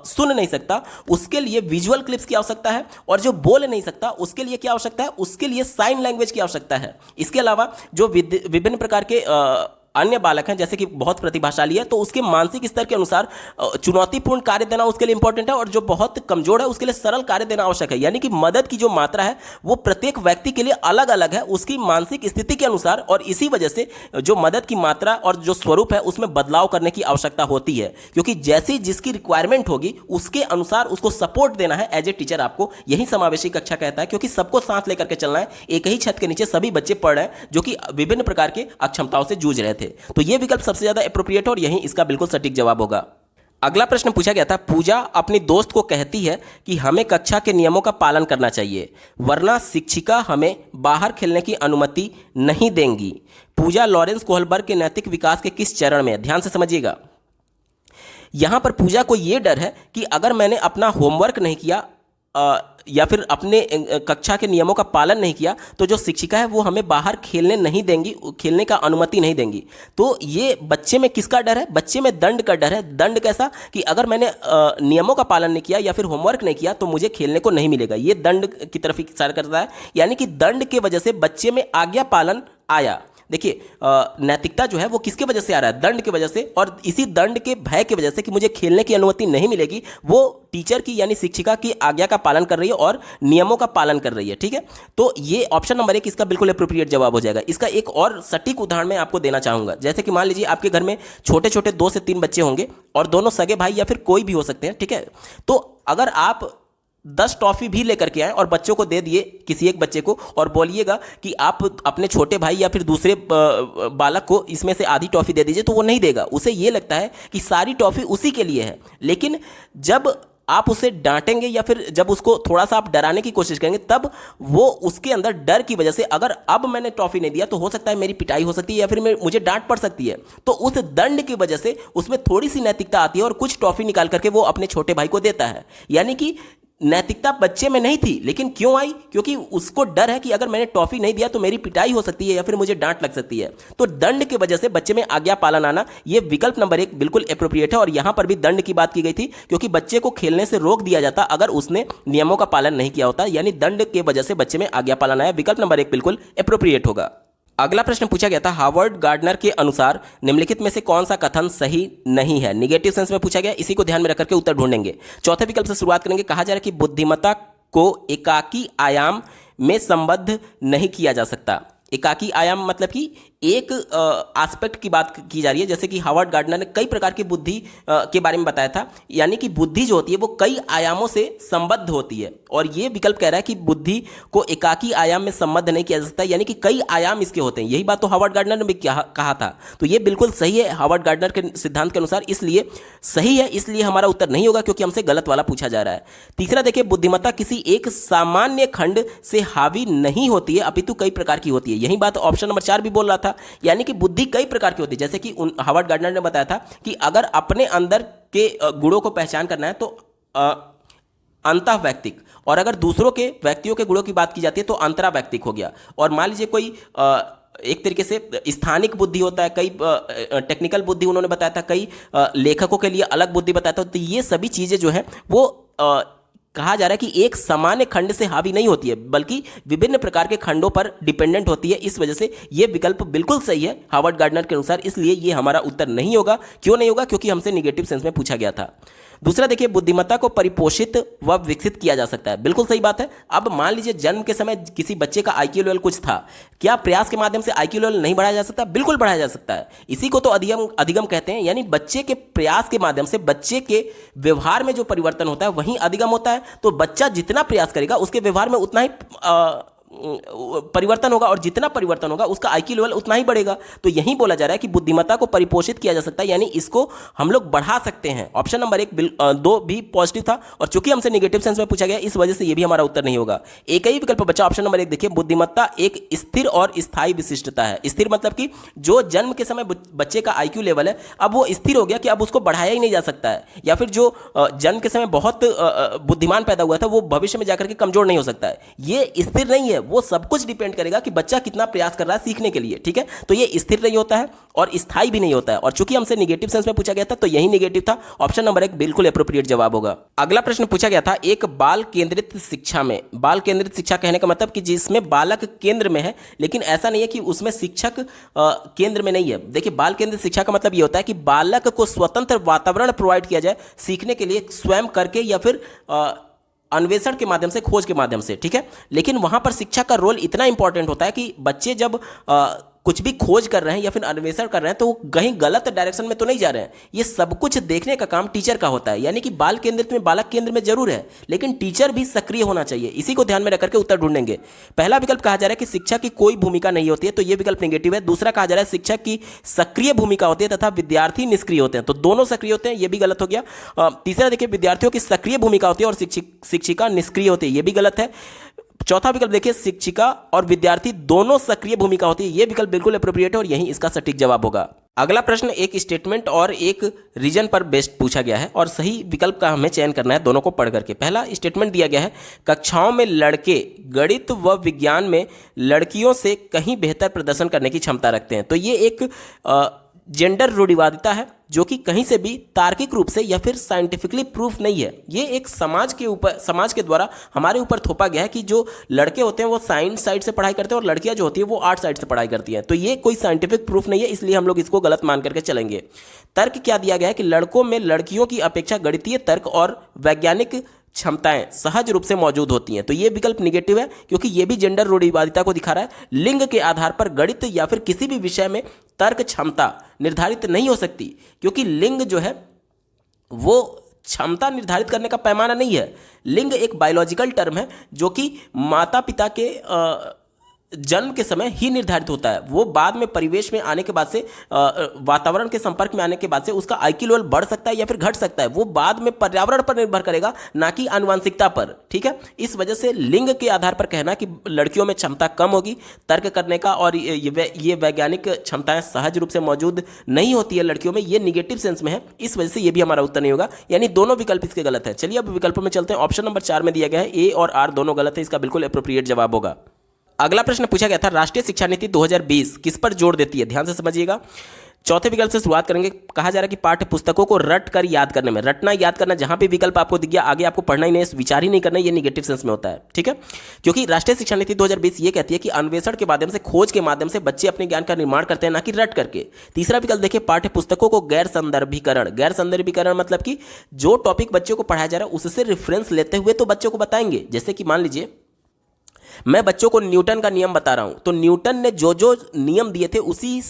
सुन नहीं सकता उसके लिए विजुअल क्लिप्स की आवश्यकता है। और जो बोल नहीं सकता उसके लिए क्या आवश्यकता है? उसके लिए साइन लैंग्वेज की आवश्यकता है। इसके अलावा जो विभिन्न प्रकार के अन्य बालक हैं, जैसे कि बहुत प्रतिभाशाली है, तो उसके मानसिक स्तर के अनुसार चुनौतीपूर्ण कार्य देना उसके लिए इंपॉर्टेंट है, और जो बहुत कमजोर है उसके लिए सरल कार्य देना आवश्यक है। यानी कि मदद की जो मात्रा है वो प्रत्येक व्यक्ति के लिए अलग अलग है, उसकी मानसिक स्थिति के अनुसार। और इसी वजह से जो मदद की मात्रा और जो स्वरूप है उसमें बदलाव करने की आवश्यकता होती है, क्योंकि जैसी जिसकी रिक्वायरमेंट होगी उसके अनुसार उसको सपोर्ट देना है एज ए टीचर आपको। यही समावेशी कक्षा कहता है, क्योंकि सबको साथ लेकर के चलना है। एक ही छत के नीचे सभी बच्चे पढ़ रहे हैं जो कि विभिन्न प्रकार के अक्षमताओं से जूझ रहे थे। तो यह विकल्प सबसे ज्यादा एप्रोप्रिएट है और यही इसका बिल्कुल सटीक जवाब होगा। अगला प्रश्न पूछा गया था, पूजा अपनी दोस्त को कहती है कि हमें कक्षा के नियमों का पालन करना चाहिए, वरना शिक्षिका हमें बाहर खेलने की अनुमति नहीं देंगी। पूजा लॉरेंस कोहलबर्ग के नैतिक विकास के किस चरण में है? ध्यान से समझिएगा। यहां पर पूजा को यह डर है कि अगर मैंने अपना होमवर्क नहीं किया या फिर अपने कक्षा के नियमों का पालन नहीं किया, तो जो शिक्षिका है वो हमें बाहर खेलने नहीं देंगी, खेलने का अनुमति नहीं देंगी। तो ये बच्चे में किसका डर है? बच्चे में दंड का डर है। दंड कैसा? कि अगर मैंने नियमों का पालन नहीं किया या फिर होमवर्क नहीं किया तो मुझे खेलने को नहीं मिलेगा। ये दंड की तरफ इशारा करता है, यानी कि दंड के वजह से बच्चे में आज्ञा पालन आया। देखिए, नैतिकता जो है वो किसके वजह से आ रहा है? दंड की वजह से। और इसी दंड के भय की वजह से कि मुझे खेलने की अनुमति नहीं मिलेगी, वो टीचर की यानी शिक्षिका की आज्ञा का पालन कर रही है और नियमों का पालन कर रही है। ठीक है, तो ये ऑप्शन नंबर 1 इसका बिल्कुल एप्रोप्रिएट जवाब हो जाएगा। इसका एक और सटीक उदाहरण मैं आपको देना चाहूंगा। जैसे कि मान लीजिए आपके घर में छोटे छोटे 2 से 3 बच्चे होंगे और दोनों सगे भाई या फिर कोई भी हो सकते हैं। ठीक है, तो अगर आप 10 टॉफी भी लेकर के आए और बच्चों को दे दिए, किसी एक बच्चे को, और बोलिएगा कि आप अपने छोटे भाई या फिर दूसरे बालक को इसमें से आधी टॉफी दे दीजिए, तो वो नहीं देगा। उसे ये लगता है कि सारी टॉफी उसी के लिए है। लेकिन जब आप उसे डांटेंगे या फिर जब उसको थोड़ा सा आप डराने की कोशिश करेंगे, तब वो उसके अंदर डर की वजह से, अगर अब मैंने टॉफी नहीं दिया तो हो सकता है मेरी पिटाई हो सकती है या फिर मुझे डांट पड़ सकती है, तो उस दंड की वजह से उसमें थोड़ी सी नैतिकता आती है और कुछ टॉफी निकाल करके वो अपने छोटे भाई को देता है। यानी कि नैतिकता बच्चे में नहीं थी, लेकिन क्यों आई? क्योंकि उसको डर है कि अगर मैंने टॉफी नहीं दिया तो मेरी पिटाई हो सकती है या फिर मुझे डांट लग सकती है। तो दंड की वजह से बच्चे में आज्ञा पालन आना, यह विकल्प नंबर 1 बिल्कुल एप्रोप्रिएट है। और यहां पर भी दंड की बात की गई थी, क्योंकि बच्चे को खेलने से रोक दिया जाता अगर उसने नियमों का पालन नहीं किया होता, यानी दंड की वजह से बच्चे में आज्ञा पालन आया। विकल्प नंबर 1 बिल्कुल एप्रोप्रिएट होगा। अगला प्रश्न पूछा गया था, हार्वर्ड गार्डनर के अनुसार निम्नलिखित में से कौन सा कथन सही नहीं है। निगेटिव सेंस में पूछा गया, इसी को ध्यान में रख करके उत्तर ढूंढेंगे। चौथे विकल्प से शुरुआत करेंगे। कहा जा रहा है कि बुद्धिमत्ता को एकाकी आयाम में संबद्ध नहीं किया जा सकता। एकाकी आयाम मतलब कि एक एस्पेक्ट की बात की जा रही है, जैसे कि हार्वर्ड गार्डनर ने कई प्रकार की बुद्धि के बारे में बताया था, यानी कि बुद्धि जो होती है वो कई आयामों से संबद्ध होती है। और ये विकल्प कह रहा है कि बुद्धि को एकाकी आयाम में संबद्ध नहीं किया जा सकता, यानी कि कई आयाम इसके होते हैं। यही बात तो हार्वर्ड गार्डनर ने भी कहा था। तो ये बिल्कुल सही है हार्वर्ड गार्डनर के सिद्धांत के अनुसार, इसलिए सही है, इसलिए हमारा उत्तर नहीं होगा क्योंकि हमसे गलत वाला पूछा जा रहा है। तीसरा देखिए, बुद्धिमत्ता किसी एक सामान्य खंड से हावी नहीं होती है अपितु कई प्रकार की होती है। यही बात ऑप्शन नंबर 4 भी बोल रहा था, यानी कि बुद्धि कई प्रकार की होती है। जैसे कि हार्वर्ड गार्डनर ने बताया था कि अगर अपने अंदर के गुणों को पहचान करना है तो अंतः वैयक्तिक, और अगर दूसरों के व्यक्तियों के गुणों की बात की जाती है तो अंतरा वैयक्तिक हो गया। और मान लीजिए कोई एक तरीके से स्थानिक बुद्धि होता है, कई टेक्निकल बुद्धि उन्होंने बताया था, कई लेखकों के लिए अलग बुद्धि बताया था। तो ये सभी चीज़ें जो है वो कहा जा रहा है कि एक सामान्य खंड से हावी नहीं होती है, बल्कि विभिन्न प्रकार के खंडों पर डिपेंडेंट होती है। इस वजह से यह विकल्प बिल्कुल सही है हार्वर्ड गार्डनर के अनुसार, इसलिए ये हमारा उत्तर नहीं होगा। क्यों नहीं होगा? क्योंकि हमसे निगेटिव सेंस में पूछा गया था। दूसरा देखिए, बुद्धिमत्ता को परिपोषित व विकसित किया जा सकता है। बिल्कुल सही बात है। अब मान लीजिए जन्म के समय किसी बच्चे का IQ लेवल कुछ था, क्या प्रयास के माध्यम से IQ लेवल नहीं बढ़ाया जा सकता? बिल्कुल बढ़ाया जा सकता है। इसी को तो अधिगम कहते हैं, यानी बच्चे के प्रयास के माध्यम से बच्चे के व्यवहार में जो परिवर्तन होता है वही अधिगम होता है। तो बच्चा जितना प्रयास करेगा उसके व्यवहार में उतना ही परिवर्तन होगा, और जितना परिवर्तन होगा उसका IQ लेवल उतना ही बढ़ेगा। तो यही बोला जा रहा है कि बुद्धिमत्ता को परिपोषित किया जा सकता है, यानी इसको हम लोग बढ़ा सकते हैं। ऑप्शन नंबर 2 भी पॉजिटिव था, और चूंकि हमसे निगेटिव सेंस में पूछा गया इस वजह से ये भी हमारा उत्तर नहीं होगा। एक ही विकल्प बचा, ऑप्शन नंबर 1 देखिए, बुद्धिमत्ता एक स्थिर और स्थायी विशिष्टता है। स्थिर मतलब कि जो जन्म के समय बच्चे का IQ लेवल है अब वो स्थिर हो गया कि अब उसको बढ़ाया ही नहीं जा सकता है, या फिर जो जन्म के समय बहुत बुद्धिमान पैदा हुआ था वो भविष्य में जाकर के कमजोर नहीं हो सकता है। ये स्थिर नहीं है, वो सब कुछ डिपेंड करेगा कि बच्चा कितना प्रयास कर रहा है सीखने के लिए। ठीक है, तो ये स्थिर नहीं होता है और स्थायी भी नहीं होता है। और चूंकि हमसे निगेटिव सेंस में पूछा गया था तो यही निगेटिव था। ऑप्शन नंबर 1 बिल्कुल एप्रोप्रिएट जवाब होगा। अगला प्रश्न पूछा गया था, एक बाल केंद्रित शिक्षा में, बाल केंद्रित शिक्षा कहने का मतलब कि जिसमें बालक केंद्र में है, लेकिन ऐसा नहीं है कि उसमें शिक्षक केंद्र में नहीं है। देखिए, बाल केंद्रित शिक्षा का मतलब ये होता है कि बालक को स्वतंत्र वातावरण प्रोवाइड किया जाए सीखने के लिए, स्वयं करके या फिर अन्वेषण के माध्यम से, खोज के माध्यम से। ठीक है, लेकिन वहां पर शिक्षा का रोल इतना इंपॉर्टेंट होता है कि बच्चे जब कुछ भी खोज कर रहे हैं या फिर अन्वेषण कर रहे हैं तो वो कहीं गलत डायरेक्शन में तो नहीं जा रहे हैं। ये सब कुछ देखने का काम टीचर का होता है, यानी कि बाल केंद्रित में बालक केंद्र में जरूर है, लेकिन टीचर भी सक्रिय होना चाहिए। इसी को ध्यान में रखकर के उत्तर ढूंढेंगे। पहला विकल्प कहा जा रहा है कि शिक्षक की कोई भूमिका नहीं होती है, तो ये विकल्प नेगेटिव है। दूसरा कहा जा रहा है शिक्षक की सक्रिय भूमिका होती है तथा विद्यार्थी निष्क्रिय होते हैं, तो दोनों सक्रिय होते हैं, ये भी गलत हो गया। तीसरा देखिए, विद्यार्थियों की सक्रिय भूमिका होती है और शिक्षिका निष्क्रिय होती है, ये भी गलत है। चौथा विकल्प देखिए, शिक्षिका और विद्यार्थी दोनों सक्रिय भूमिका होती है, यह विकल्प बिल्कुल एप्रोप्रिएट है और यही इसका सटीक जवाब होगा। अगला प्रश्न एक स्टेटमेंट और एक रीजन पर बेस्ड पूछा गया है और सही विकल्प का हमें चयन करना है दोनों को पढ़ करके। पहला स्टेटमेंट दिया गया है, कक्षाओं में लड़के गणित व विज्ञान में लड़कियों से कहीं बेहतर प्रदर्शन करने की क्षमता रखते हैं। तो ये एक जेंडर रूढ़िवादिता है जो कि कहीं से भी तार्किक रूप से या फिर साइंटिफिकली प्रूफ नहीं है। ये एक समाज के द्वारा हमारे ऊपर थोपा गया है कि जो लड़के होते हैं वो साइंस साइड से पढ़ाई करते हैं और लड़कियां जो होती है वो आर्ट साइड से पढ़ाई करती हैं। तो ये कोई साइंटिफिक प्रूफ नहीं है, इसलिए हम लोग इसको गलत मान करके चलेंगे। तर्क क्या दिया गया है कि लड़कों में लड़कियों की अपेक्षा गणितीय तर्क और वैज्ञानिक क्षमताएं सहज रूप से मौजूद होती हैं, तो ये विकल्प निगेटिव है क्योंकि ये भी जेंडर रूढ़िवादिता को दिखा रहा है। लिंग के आधार पर गणित या फिर किसी भी विषय में तर्क क्षमता निर्धारित नहीं हो सकती, क्योंकि लिंग जो है वो क्षमता निर्धारित करने का पैमाना नहीं है। लिंग एक बायोलॉजिकल टर्म है जो कि माता पिता के जन्म के समय ही निर्धारित होता है। वो बाद में परिवेश में आने के बाद से, वातावरण के संपर्क में आने के बाद से उसका IQ लेवल बढ़ सकता है या फिर घट सकता है। वो बाद में पर्यावरण पर निर्भर करेगा, ना कि आनुवंशिकता पर। ठीक है, इस वजह से लिंग के आधार पर कहना कि लड़कियों में क्षमता कम होगी तर्क करने का और ये वैज्ञानिक क्षमताएं सहज रूप से मौजूद नहीं होती है लड़कियों में, ये निगेटिव सेंस में है। इस वजह से ये भी हमारा उत्तर नहीं होगा, यानी दोनों विकल्प इसके गलत है। चलिए अब विकल्पों में चलते हैं। ऑप्शन नंबर 4 में दिया गया है A और R दोनों गलत है, इसका बिल्कुल एप्रोप्रिएट जवाब होगा। अगला प्रश्न पूछा गया था, राष्ट्रीय शिक्षा नीति 2020 किस पर जोर देती है? ध्यान से समझिएगा। चौथे विकल्प से शुरुआत करेंगे। कहा जा रहा है कि पाठ्य पुस्तकों को रट कर याद करने में, रटना याद करना, जहां भी विकल्प आपको दिख गया आगे आपको पढ़ना ही नहीं, विचार ही नहीं करना, ये निगेटिव सेंस में होता है, ठीक है। क्योंकि राष्ट्रीय शिक्षा नीति 2020 ये कहती है कि अन्वेषण के माध्यम से, खोज के माध्यम से बच्चे अपने ज्ञान का निर्माण करते हैं, ना कि रट करके। तीसरा विकल्प देखिए, पाठ्य पुस्तकों को गैर संदर्भीकरण, गैर संदर्भीकरण मतलब कि जो टॉपिक बच्चों को पढ़ाया जा रहा है उससे रेफरेंस लेते हुए तो बच्चों को बताएंगे। जैसे कि मान लीजिए मैं बच्चों को न्यूटन का नियम बता रहा हूं, तो न्यूटन ने जो जो नियम दिए थे उसी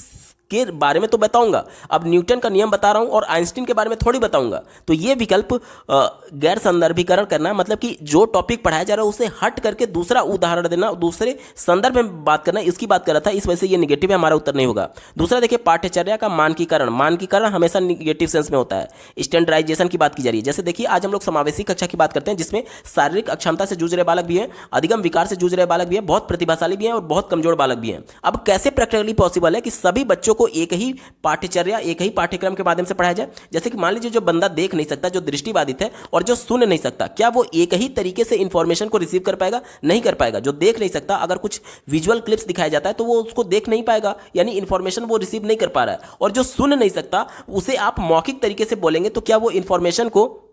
के बारे में तो बताऊंगा। अब न्यूटन का नियम बता रहा हूं और आइंस्टीन के बारे में थोड़ी बताऊंगा। तो ये विकल्प गैर संदर्भीकरण करना, मतलब कि जो टॉपिक पढ़ाया जा रहा है उसे हट करके दूसरा उदाहरण देना, दूसरे संदर्भ में बात करना, इसकी बात कर रहा था, इस वजह से ये निगेटिव है, हमारा उत्तर नहीं होगा। दूसरा देखिए, पाठ्यचर्या का मानकीकरण, मानकीकरण हमेशा निगेटिव सेंस में होता है। स्टैंडर्डाइजेशन की बात की जा रही है। जैसे देखिए आज हम लोग समावेशी कक्षा की बात करते हैं, जिसमें शारीरिक अक्षमता से जूझ रहे बालक भी हैं, अधिगम विकार से जूझ रहे बालक भी हैं, बहुत प्रतिभाशाली भी हैं और बहुत कमजोर बालक भी हैं। अब कैसे प्रैक्टिकली पॉसिबल है कि सभी बच्चों को एक ही पाठ्यचर्या, एक ही पाठ्यक्रम के माध्यम से पढ़ाया जाए? जैसे कि मान लीजिए जो बंदा देख नहीं सकता, जो दृष्टिबाधित है और जो सुन नहीं सकता, क्या वो एक ही तरीके से इंफॉर्मेशन को रिसीव कर पाएगा? नहीं कर पाएगा। जो देख नहीं सकता, अगर कुछ विजुअल क्लिप्स दिखाया जाता है तो वो उसको देख नहीं पाएगा, यानी इंफॉर्मेशन वो रिसीव नहीं कर पा रहा है। और जो सुन नहीं सकता, उसे आप मौखिक तरीके से बोलेंगे तो क्या वो इंफॉर्मेशन को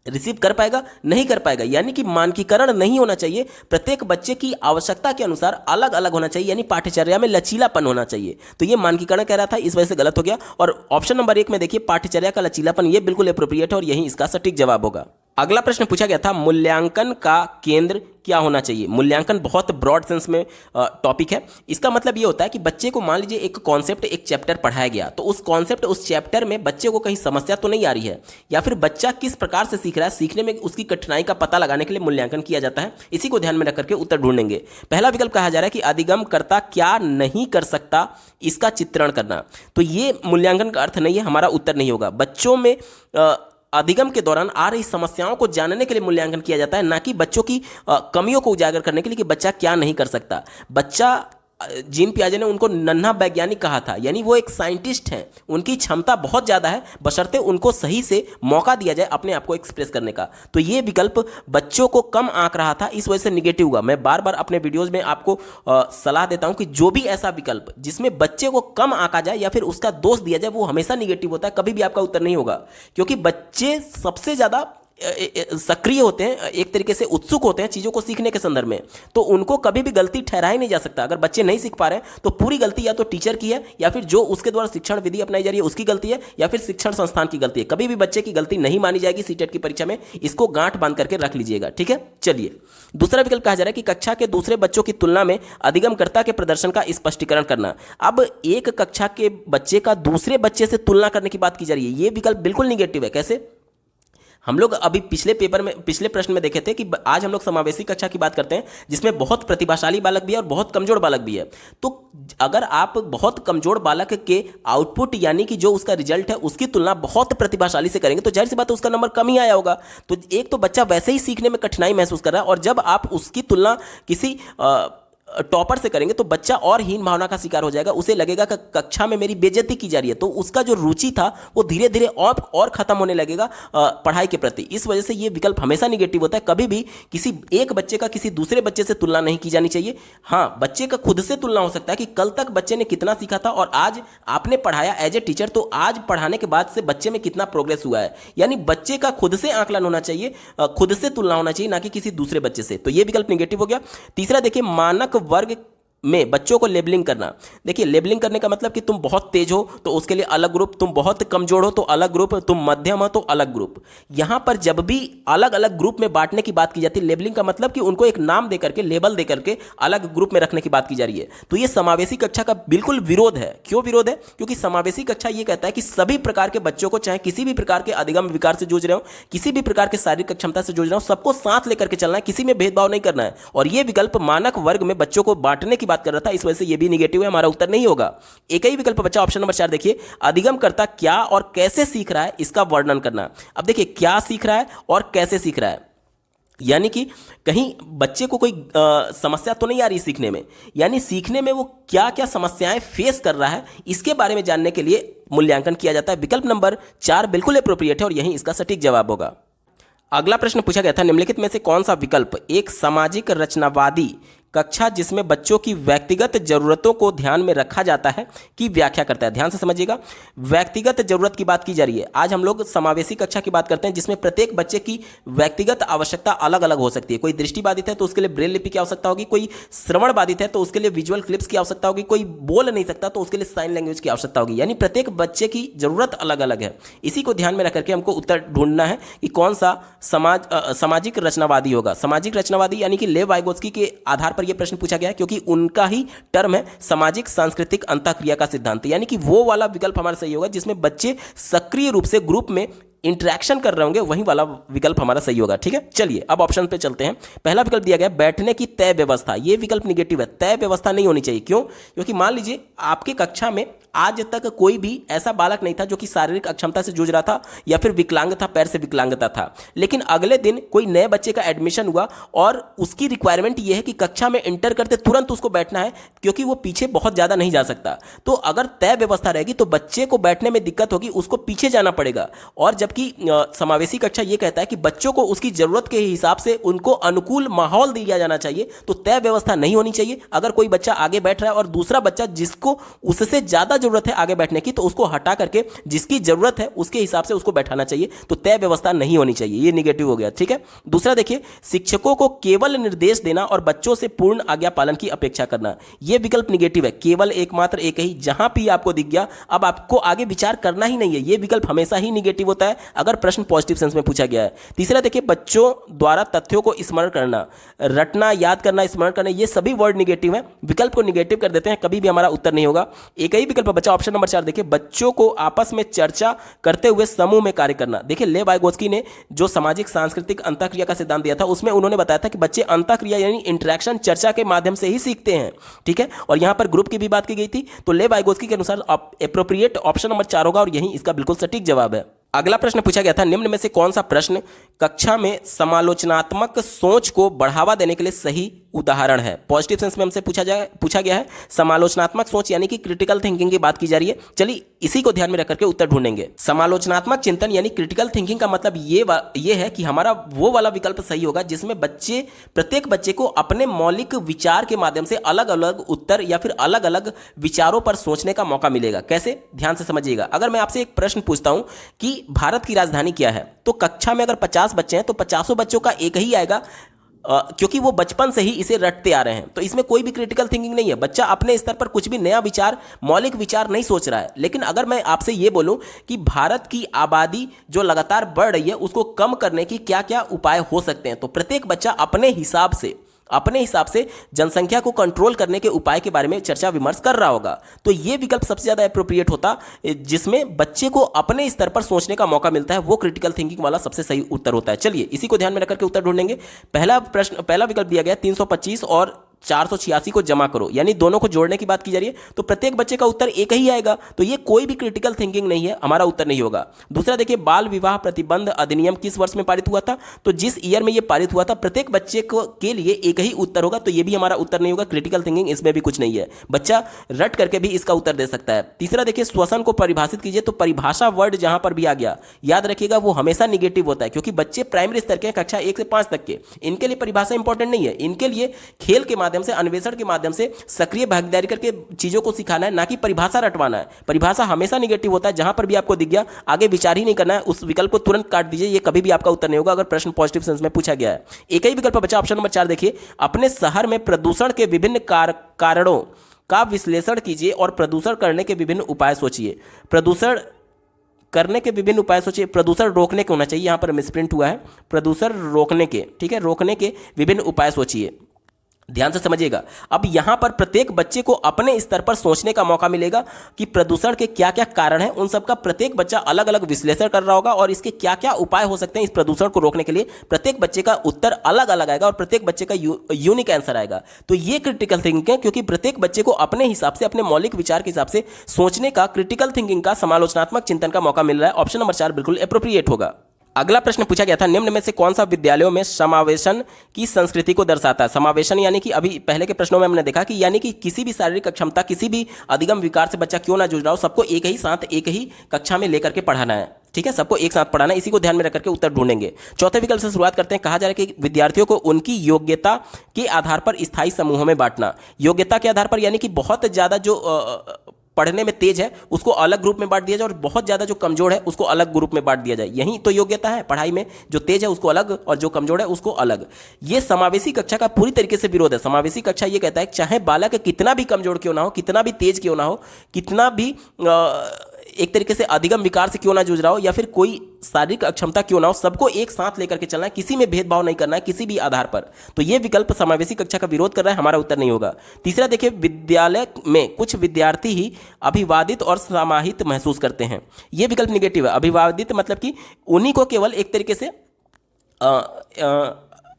रिसीव कर पाएगा? नहीं कर पाएगा। यानी कि मानकीकरण नहीं होना चाहिए, प्रत्येक बच्चे की आवश्यकता के अनुसार अलग अलग होना चाहिए, यानी पाठ्यचर्या में लचीलापन होना चाहिए। तो ये मानकीकरण कह रहा था, इस वजह से गलत हो गया। और ऑप्शन नंबर 1 में देखिए, पाठ्यचर्या का लचीलापन, ये बिल्कुल एप्रोप्रिएट है और यही इसका सटीक जवाब होगा। अगला प्रश्न पूछा गया था, मूल्यांकन का केंद्र क्या होना चाहिए? मूल्यांकन बहुत ब्रॉड सेंस में टॉपिक है। इसका मतलब ये होता है कि बच्चे को मान लीजिए एक कॉन्सेप्ट, एक चैप्टर पढ़ाया गया, तो उस कॉन्सेप्ट, उस चैप्टर में बच्चे को कहीं समस्या तो नहीं आ रही है, या फिर बच्चा किस प्रकार से सीख रहा है, सीखने में उसकी कठिनाई का पता लगाने के लिए मूल्यांकन किया जाता है। इसी को ध्यान में रख करके उत्तर ढूंढेंगे। पहला विकल्प कहा जा रहा है कि अधिगमकर्ता क्या नहीं कर सकता, इसका चित्रण करना। तो ये मूल्यांकन का अर्थ नहीं है, हमारा उत्तर नहीं होगा। बच्चों में अधिगम के दौरान आ रही समस्याओं को जानने के लिए मूल्यांकन किया जाता है, ना कि बच्चों की कमियों को उजागर करने के लिए कि बच्चा क्या नहीं कर सकता। बच्चा, जीन पियाजे ने उनको नन्हा वैज्ञानिक कहा था, यानी वो एक साइंटिस्ट हैं, उनकी क्षमता बहुत ज़्यादा है, बशर्ते उनको सही से मौका दिया जाए अपने आप को एक्सप्रेस करने का। तो ये विकल्प बच्चों को कम आंक रहा था, इस वजह से निगेटिव हुआ। मैं बार बार अपने वीडियोस में आपको सलाह देता हूं कि जो भी ऐसा विकल्प जिसमें बच्चे को कम आंका जाए या फिर उसका दोष दिया जाए, वो हमेशा निगेटिव होता है, कभी भी आपका उत्तर नहीं होगा। क्योंकि बच्चे सबसे ज़्यादा सक्रिय होते हैं, एक तरीके से उत्सुक होते हैं चीज़ों को सीखने के संदर्भ में, तो उनको कभी भी गलती ठहराई नहीं जा सकता। अगर बच्चे नहीं सीख पा रहे हैं तो पूरी गलती या तो टीचर की है, या फिर जो उसके द्वारा शिक्षण विधि अपनाई जा रही है उसकी गलती है, या फिर शिक्षण संस्थान की गलती है। कभी भी बच्चे की गलती नहीं मानी जाएगी सीटेट की परीक्षा में, इसको गांठ बांध करके रख लीजिएगा, ठीक है। चलिए, दूसरा विकल्प कहा जा रहा है कि कक्षा के दूसरे बच्चों की तुलना में अधिगमकर्ता के प्रदर्शन का स्पष्टीकरण करना। अब एक कक्षा के बच्चे का दूसरे बच्चे से तुलना करने की बात की जा रही है, ये विकल्प बिल्कुल निगेटिव है। कैसे? हम लोग अभी पिछले पेपर में, पिछले प्रश्न में देखे थे कि आज हम लोग समावेशी कक्षा की बात करते हैं, जिसमें बहुत प्रतिभाशाली बालक भी है और बहुत कमजोर बालक भी है। तो अगर आप बहुत कमजोर बालक के आउटपुट, यानी कि जो उसका रिजल्ट है, उसकी तुलना बहुत प्रतिभाशाली से करेंगे, तो जाहिर सी बात है उसका नंबर कम ही आया होगा। तो एक तो बच्चा वैसे ही सीखने में कठिनाई महसूस कर रहा है, और जब आप उसकी तुलना किसी टॉपर से करेंगे तो बच्चा और हीन भावना का शिकार हो जाएगा। उसे लगेगा कि कक्षा में मेरी बेइज्जती की जा रही है, तो उसका जो रुचि था वो धीरे धीरे और खत्म होने लगेगा पढ़ाई के प्रति। इस वजह से ये विकल्प हमेशा निगेटिव होता है। कभी भी किसी एक बच्चे का किसी दूसरे बच्चे से तुलना नहीं की जानी चाहिए। हाँ, बच्चे का खुद से तुलना हो सकता है कि कल तक बच्चे ने कितना सीखा था और आज आपने पढ़ाया एज ए टीचर, तो आज पढ़ाने के बाद से बच्चे में कितना प्रोग्रेस हुआ है। यानी बच्चे का खुद से आकलन होना चाहिए, खुद से तुलना होना चाहिए, ना कि किसी दूसरे बच्चे से। तो ये विकल्प निगेटिव हो गया। तीसरा देखिए, मानक वर्ग में बच्चों को लेबलिंग करना। देखिए, लेबलिंग करने का मतलब कि तुम बहुत तेज हो तो उसके लिए अलग ग्रुप, तुम बहुत कमजोर हो तो अलग ग्रुप, तुम मध्यम हो तो अलग ग्रुप। यहां पर जब भी अलग अलग ग्रुप में बांटने की बात की जाती है, लेबलिंग का मतलब कि उनको एक नाम देकर के, लेबल देकर के अलग ग्रुप में रखने की बात की जा रही है। तो ये समावेशी कक्षा का बिल्कुल विरोध है। क्यों विरोध है? क्योंकि समावेशी कक्षा ये कहता है कि सभी प्रकार के बच्चों को, चाहे किसी भी प्रकार के अधिगम विकार से जूझ रहे हो, किसी भी प्रकार के शारीरिक क्षमता से जूझ रहे हो, सबको साथ लेकर के चलना है, किसी में भेदभाव नहीं करना है। और ये विकल्प मानक वर्ग में बच्चों को बांटने की बात कर रहा था, इस वजह से ये भी निगेटिव है, हमारा उत्तर नहीं होगा। एक ही विकल्प बचा, ऑप्शन नंबर 4 देखिए, अधिगमकर्ता क्या और कैसे सीख रहा है इसका वर्णन करना। अब देखिए, क्या सीख रहा है और कैसे सीख रहा है, यानी कि कहीं बच्चे को कोई समस्या तो नहीं आ रही सीखने में, यानी सीखने में वो क्या क्या समस्याएं फेस कर रहा है, इसके बारे में जानने के लिए मूल्यांकन किया जाता है। विकल्प नंबर 4 बिल्कुल एप्रोप्रिएट है और यही इसका सटीक जवाब होगा। अगला प्रश्न पूछा गया था, निम्नलिखित में से कौन सा विकल्प एक सामाजिक रचनावादी कक्षा जिसमें बच्चों की व्यक्तिगत जरूरतों को ध्यान में रखा जाता है की व्याख्या करता है। ध्यान से समझिएगा, व्यक्तिगत जरूरत की बात की जा रही है। आज हम लोग समावेशी कक्षा की बात करते हैं, जिसमें प्रत्येक बच्चे की व्यक्तिगत आवश्यकता अलग अलग हो सकती है। कोई दृष्टिबाधित है तो उसके लिए ब्रेल लिपि की आवश्यकता होगी, कोई श्रवण बाधित है तो उसके लिए विजुअल क्लिप्स की आवश्यकता होगी, कोई बोल नहीं सकता तो उसके लिए साइन लैंग्वेज की आवश्यकता होगी। यानी प्रत्येक बच्चे की जरूरत अलग अलग है। इसी को ध्यान में रख करके हमको उत्तर ढूंढना है कि कौन सा सामाजिक रचनावादी होगा। सामाजिक रचनावादी यानी कि लेव वाइगोत्स्की के आधार पर यह प्रश्न पूछा गया है, क्योंकि उनका ही टर्म है सामाजिक सांस्कृतिक अंतःक्रिया का सिद्धांत। यानी कि वो वाला विकल्प हमारा सही होगा जिसमें बच्चे सक्रिय रूप से ग्रुप में इंटरेक्शन कर रहे होंगे, वही वाला विकल्प हमारा सही होगा। ठीक है, चलिए अब ऑप्शन पे चलते हैं। पहला विकल्प दिया गया बैठने की तय व्यवस्था, ये विकल्प निगेटिव है। तय व्यवस्था नहीं होनी चाहिए। क्यों? क्योंकि मान लीजिए आपके कक्षा में आज तक कोई भी ऐसा बालक नहीं था जो कि शारीरिक अक्षमता से जूझ रहा था या फिर विकलांग था, पैर से विकलांगता था, लेकिन अगले दिन कोई नए बच्चे का एडमिशन हुआ और उसकी रिक्वायरमेंट ये है कि कक्षा में इंटर करते तुरंत उसको बैठना है, क्योंकि वो पीछे बहुत ज़्यादा नहीं जा सकता। तो अगर तय व्यवस्था रहेगी तो बच्चे को बैठने में दिक्कत होगी, उसको पीछे जाना पड़ेगा। और जबकि समावेशी कक्षा ये कहता है कि बच्चों को उसकी ज़रूरत के हिसाब से उनको अनुकूल माहौल दिया जाना चाहिए, तो तय व्यवस्था नहीं होनी चाहिए। अगर कोई बच्चा आगे बैठ रहा है और दूसरा बच्चा जिसको उससे ज़्यादा जरूरत है आगे बैठने की, तो उसको हटा करके जिसकी जरूरत है उसके हिसाब से उसको बैठाना चाहिए। तो तय व्यवस्था नहीं होनी चाहिए, ये निगेटिव हो गया। ठीक है, दूसरा देखिए, शिक्षकों को केवल निर्देश देना और बच्चों से पूर्ण आज्ञा पालन की अपेक्षा करना, यह विकल्प निगेटिव है। केवल एकमात्र एक ही, जहां भी आपको दिख गया अब आपको आगे विचार करना ही नहीं है, यह विकल्प हमेशा ही निगेटिव होता है अगर प्रश्न पॉजिटिव सेंस में पूछा गया है। तीसरा देखिए, बच्चों द्वारा तथ्यों को स्मरण करना, रटना, याद करना, स्मरण करना, ये सभी वर्ड निगेटिव है। विकल्प को निगेटिव कर देते हैं, कभी भी हमारा उत्तर नहीं होगा। एक ही विकल्प बचा ऑप्शन नंबर 4। देखिए, बच्चों को आपस में चर्चा करते हुए समूह में कार्य करना। देखिए, लेव वाइगोत्स्की ने जो सामाजिक सांस्कृतिक अंतःक्रिया का सिद्धांत दिया था उसमें उन्होंने बताया था कि बच्चे अंतःक्रिया यानी इंटरेक्शन, चर्चा के माध्यम से ही सीखते हैं। ठीक है, और यहां पर ग्रुप की भी बात की गई थी, तो लेव वाइगोत्स्की के अनुसार एप्रोप्रिएट ऑप्शन नंबर 4 होगा और यही इसका बिल्कुल सटीक जवाब है। अगला प्रश्न पूछा गया था, निम्न में से कौन सा प्रश्न कक्षा में समालोचनात्मक सोच को बढ़ावा देने के लिए सही उदाहरण है? पॉजिटिव सेंस में हमसे पूछा गया है। समालोचनात्मक सोच यानी कि क्रिटिकल थिंकिंग की बात की जा रही है। चलिए इसी को ध्यान में रख करके उत्तर ढूंढेंगे। समालोचनात्मक चिंतन यानी क्रिटिकल थिंकिंग का मतलब ये है कि हमारा वो वाला विकल्प सही होगा जिसमें प्रत्येक बच्चे को अपने मौलिक विचार के माध्यम से अलग अलग उत्तर या फिर अलग अलग विचारों पर सोचने का मौका मिलेगा। कैसे? ध्यान से समझिएगा। अगर मैं आपसे एक प्रश्न पूछता हूं कि भारत की राजधानी क्या है, तो कक्षा में अगर 50 बच्चे हैं तो 50 बच्चों का एक ही आएगा, क्योंकि वो बचपन से ही इसे रटते आ रहे हैं। तो इसमें कोई भी क्रिटिकल थिंकिंग नहीं है, बच्चा अपने स्तर पर कुछ भी नया विचार, मौलिक विचार नहीं सोच रहा है। लेकिन अगर मैं आपसे ये बोलूं कि भारत की आबादी जो लगातार बढ़ रही है उसको कम करने की क्या क्या उपाय हो सकते हैं, तो प्रत्येक बच्चा अपने हिसाब से जनसंख्या को कंट्रोल करने के उपाय के बारे में चर्चा विमर्श कर रहा होगा। तो यह विकल्प सबसे ज्यादा एप्रोप्रिएट होता, जिसमें बच्चे को अपने स्तर पर सोचने का मौका मिलता है, वो क्रिटिकल थिंकिंग वाला सबसे सही उत्तर होता है। चलिए इसी को ध्यान में रखकर के उत्तर ढूंढेंगे। पहला विकल्प दिया गया 325 और 486 को जमा करो, यानी दोनों को जोड़ने की बात की जा रही है, तो प्रत्येक बच्चे का उत्तर एक ही आएगा। तो ये कोई भी क्रिटिकल थिंकिंग नहीं है, हमारा उत्तर नहीं होगा। दूसरा देखिए, बाल विवाह प्रतिबंध अधिनियम किस वर्ष में पारित हुआ था, तो जिस ईयर में ये पारित हुआ था प्रत्येक बच्चे के लिए एक ही उत्तर होगा, तो ये भी हमारा उत्तर नहीं होगा। क्रिटिकल थिंकिंग इसमें भी कुछ नहीं है, बच्चा रट करके भी इसका उत्तर दे सकता है। तीसरा देखिए, श्वसन को परिभाषित कीजिए, तो परिभाषा वर्ड जहां पर भी आ गया याद रखिएगा वो हमेशा निगेटिव होता है, क्योंकि बच्चे प्राइमरी स्तर के कक्षा 1 से 5 तक के, इनके लिए परिभाषा इंपॉर्टेंट नहीं है। इनके लिए खेल के माध्यम से, अन्वेषण के माध्यम से सक्रिय भागीदारी करके चीजों को सिखाना है, ना कि परिभाषा रटवाना है। परिभाषा हमेशा निगेटिव होता है, जहां पर भी आपको दिख गया आगे विचार ही नहीं करना है, उस विकल्प को तुरंत काट दीजिए, ये कभी भी आपका उत्तर नहीं होगा अगर प्रश्न पॉजिटिव सेंस में पूछा गया है। एक ही विकल्प बचा ऑप्शन नंबर 4। देखिए, अपने शहर में प्रदूषण के विभिन्न कारणों का विश्लेषण कीजिए और प्रदूषण करने के विभिन्न उपाय सोचिए। प्रदूषण रोकने के होना चाहिए, यहां पर मिसप्रिंट हुआ है, प्रदूषण रोकने के, ठीक है, रोकने के विभिन्न उपाय सोचिए। ध्यान से समझिएगा। अब यहां पर प्रत्येक बच्चे को अपने स्तर पर सोचने का मौका मिलेगा कि प्रदूषण के क्या क्या कारण हैं, उन सब का प्रत्येक बच्चा अलग अलग विश्लेषण कर रहा होगा और इसके क्या क्या उपाय हो सकते हैं इस प्रदूषण को रोकने के लिए। प्रत्येक बच्चे का उत्तर अलग अलग आएगा और प्रत्येक बच्चे का यूनिक आंसर आएगा। तो ये क्रिटिकल थिंकिंग है, क्योंकि प्रत्येक बच्चे को अपने हिसाब से, अपने मौलिक विचार के हिसाब से सोचने का, क्रिटिकल थिंकिंग का, समालोचनात्मक चिंतन का मौका मिल रहा है। ऑप्शन नंबर 4 बिल्कुल एप्रोप्रिएट होगा। अगला प्रश्न पूछा गया था, निम्न में से कौन सा विद्यालयों में समावेशन की संस्कृति को दर्शाता है। समावेशन यानी कि अभी पहले के प्रश्नों में हमने देखा कि यानी कि किसी भी शारीरिक अक्षमता, किसी भी अधिगम विकार से बच्चा क्यों ना जूझ रहा हो, सबको एक ही साथ एक ही कक्षा में लेकर के पढ़ाना है। ठीक है, सबको एक साथ पढ़ाना है, इसी को ध्यान में रख करके उत्तर ढूंढेंगे। चौथे विकल्प से शुरुआत करते हैं। कहा जा रहा है कि विद्यार्थियों को उनकी योग्यता के आधार पर स्थायी समूहों में बांटना। योग्यता के आधार पर यानी कि बहुत ज्यादा जो पढ़ने में तेज है उसको अलग ग्रुप में बांट दिया जाए और बहुत ज्यादा जो कमजोर है उसको अलग ग्रुप में बांट दिया जाए। यही तो योग्यता है पढ़ाई में, जो तेज है उसको अलग और जो कमजोर है उसको अलग। ये समावेशी कक्षा का पूरी तरीके से विरोध है। समावेशी कक्षा ये कहता है चाहे बालक कितना भी कमजोर क्यों ना हो, कितना भी तेज क्यों ना हो, कितना भी एक तरीके से अधिगम विकार से क्यों ना जूझ रहा हो, या फिर कोई शारीरिक अक्षमता क्यों ना हो, सबको एक साथ लेकर के चलना है, किसी में भेदभाव नहीं करना है किसी भी आधार पर। तो यह विकल्प समावेशी कक्षा का विरोध कर रहा है, हमारा उत्तर नहीं होगा। तीसरा देखिए, विद्यालय में कुछ विद्यार्थी ही अभिवादित और समाहित महसूस करते हैं। यह विकल्प निगेटिव है। अभिवादित मतलब कि उन्हीं को केवल एक तरीके से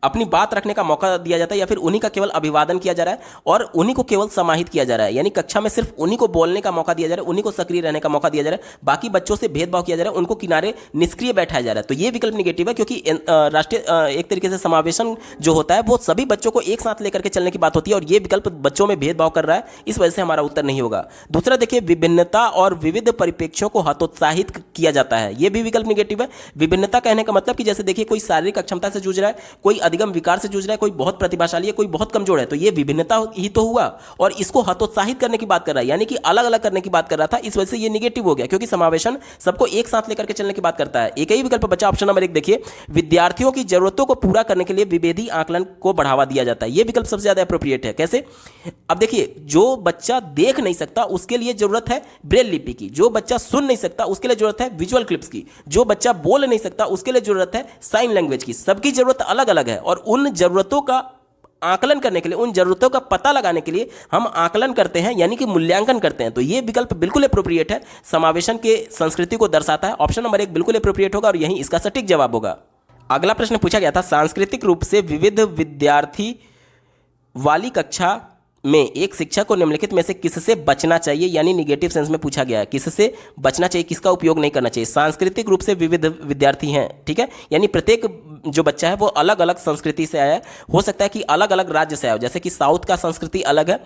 अपनी बात रखने का मौका दिया जाता है, या फिर उन्हीं का केवल अभिवादन किया जा रहा है और उन्हीं को केवल समाहित किया जा रहा है। यानी कक्षा में सिर्फ उन्हीं को बोलने का मौका दिया जा रहा है, उन्हीं को सक्रिय रहने का मौका दिया जा रहा है, बाकी बच्चों से भेदभाव किया जा रहा है, उनको किनारे निष्क्रिय बैठाया जा रहा है। तो ये विकल्प निगेटिव है, क्योंकि राष्ट्रीय एक तरीके से समावेशन जो होता है वो सभी बच्चों को एक साथ लेकर के चलने की बात होती है, और ये विकल्प बच्चों में भेदभाव कर रहा है, इस वजह से हमारा उत्तर नहीं होगा। दूसरा देखिए, विभिन्नता और विविध परिप्रेक्ष्यों को हतोत्साहित किया जाता है। यह भी विकल्प निगेटिव है। विभिन्नता कहने का मतलब कि जैसे देखिए, कोई शारीरिक अक्षमता से जूझ रहा है, कोई अधिगम विकार से जूझ रहा है, कोई बहुत प्रतिभाशाली है, कोई बहुत कमजोर है, तो ये विभिन्नता ही तो हुआ, और इसको हतोत्साहित करने की बात कर रहा है, यानी कि अलग अलग करने की बात कर रहा था, इस वजह से ये निगेटिव हो गया, क्योंकि समावेशन सबको एक साथ लेकर के चलने की बात करता है। एक ही विकल्प बचा, ऑप्शन नंबर 1 देखिए, विद्यार्थियों की जरूरतों को पूरा करने के लिए विभेदी आकलन को बढ़ावा दिया जाता है। यह विकल्प सबसे ज्यादा एप्रोप्रिएट है। कैसे? अब देखिए, जो बच्चा देख नहीं सकता उसके लिए जरूरत है ब्रेल लिपि की, जो बच्चा सुन नहीं सकता उसके लिए जरूरत है विजुअल क्लिप्स की, जो बच्चा बोल नहीं सकता उसके लिए जरूरत है साइन लैंग्वेज की। सबकी जरूरत अलग अलग है, और उन जरूरतों का आकलन करने के लिए, उन जरूरतों का पता लगाने के लिए हम आकलन करते हैं, यानी कि मूल्यांकन करते हैं। तो यह विकल्प बिल्कुल एप्रोप्रिएट है, समावेशन के संस्कृति को दर्शाता है। ऑप्शन नंबर 1 बिल्कुल एप्रोप्रिएट होगा और यही इसका सटीक जवाब होगा। अगला प्रश्न पूछा गया था, सांस्कृतिक रूप से विविध विद्यार्थी वाली कक्षा में एक शिक्षक को निम्नलिखित में से किससे बचना चाहिए, यानी निगेटिव सेंस में पूछा गया है, किससे बचना चाहिए, किसका उपयोग नहीं करना चाहिए। सांस्कृतिक रूप से विविध विद्यार्थी हैं, ठीक है, यानी प्रत्येक जो बच्चा है वो अलग अलग संस्कृति से आया है। हो सकता है कि अलग अलग राज्य से आया हो, जैसे कि साउथ का संस्कृति अलग है,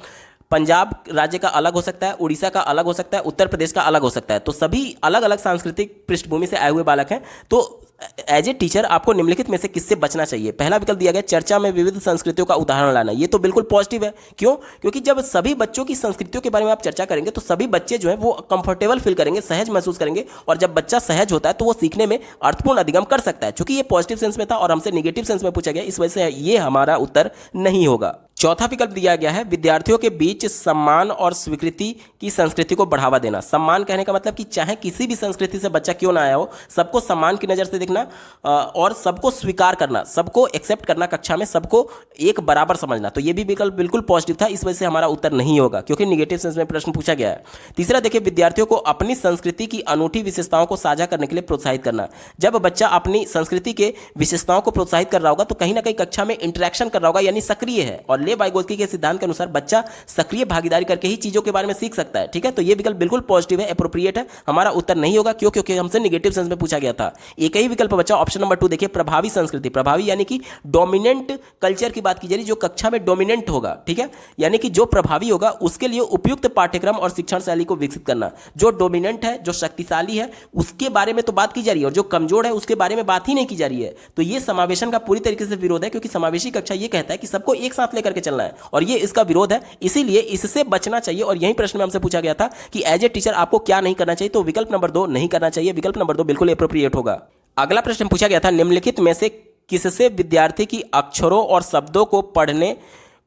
पंजाब राज्य का अलग हो सकता है, उड़ीसा का अलग हो सकता है, उत्तर प्रदेश का अलग हो सकता है। तो सभी अलग अलग सांस्कृतिक पृष्ठभूमि से आए हुए बालक हैं। तो एज ए टीचर आपको निम्नलिखित में से किससे बचना चाहिए। पहला विकल्प दिया गया, चर्चा में विविध संस्कृतियों का उदाहरण लाना। ये तो बिल्कुल पॉजिटिव है। क्यों? क्योंकि जब सभी बच्चों की संस्कृतियों के बारे में आप चर्चा करेंगे तो सभी बच्चे जो है वो कंफर्टेबल फील करेंगे, सहज महसूस करेंगे, और जब बच्चा सहज होता है तो वो सीखने में अर्थपूर्ण अधिगम कर सकता है। चूंकि ये पॉजिटिव सेंस में था और हमसे निगेटिव सेंस में पूछा गया, इस वजह से ये हमारा उत्तर नहीं होगा। चौथा विकल्प दिया गया है, विद्यार्थियों के बीच सम्मान और स्वीकृति की संस्कृति को बढ़ावा देना। सम्मान कहने का मतलब कि चाहे किसी भी संस्कृति से बच्चा क्यों ना आया हो, सबको सम्मान की नज़र से देखना और सबको स्वीकार करना, सबको एक्सेप्ट करना, कक्षा में सबको एक बराबर समझना। तो ये भी विकल्प बिल्कुल पॉजिटिव था, इस वजह से हमारा उत्तर नहीं होगा, क्योंकि निगेटिव सेंस में प्रश्न पूछा गया है। तीसरा देखिए, विद्यार्थियों को अपनी संस्कृति की अनूठी विशेषताओं को साझा करने के लिए प्रोत्साहित करना। जब बच्चा अपनी संस्कृति के विशेषताओं को प्रोत्साहित कर रहा होगा तो कहीं ना कहीं कक्षा में इंटरेक्शन कर रहा होगा, यानी सक्रिय है, और ले वाइगोत्स्की के सिद्धांत के अनुसार बच्चा सक्रिय भागीदारी करके ही चीजों के बारे में सीख सकता है। ठीक है, तो ये विकल्प बिल्कुल पॉजिटिव है, एप्रोप्रिएट है, हमारा उत्तर नहीं होगा। क्यों? क्योंकि हमसे निगेटिव सेंस में पूछा गया था। एक ही विकल्प बचा, ऑप्शन नंबर 2 देखिए, प्रभावी संस्कृति। प्रभावी यानी कि डोमिनेंट कल्चर की बात की जा रही, जो कक्षा में डोमिनेंट होगा, ठीक है, यानी कि जो प्रभावी होगा उसके लिए उपयुक्त पाठ्यक्रम और शिक्षण शैली को विकसित करना। जो डोमिनेंट है, जो शक्तिशाली है, उसके बारे में तो बात की जा रही है, और जो कमजोर है उसके बारे में बात ही नहीं की जा रही है। तो ये समावेशन का पूरी तरीके से विरोध है, क्योंकि समावेशी कक्षा ये कहता है कि सबको एक साथ लेकर के चलना है, और ये इसका विरोध है, इसीलिए इससे बचना चाहिए। और यही प्रश्न में हमसे पूछा गया था कि एज ए टीचर आपको क्या नहीं करना चाहिए, तो विकल्प नंबर 2 नहीं करना चाहिए, विकल्प नंबर 2 बिल्कुल एप्रोप्रिएट होगा। अगला प्रश्न पूछा गया था, निम्नलिखित में से किससे विद्यार्थी की अक्षरों और शब्दों को पढ़ने,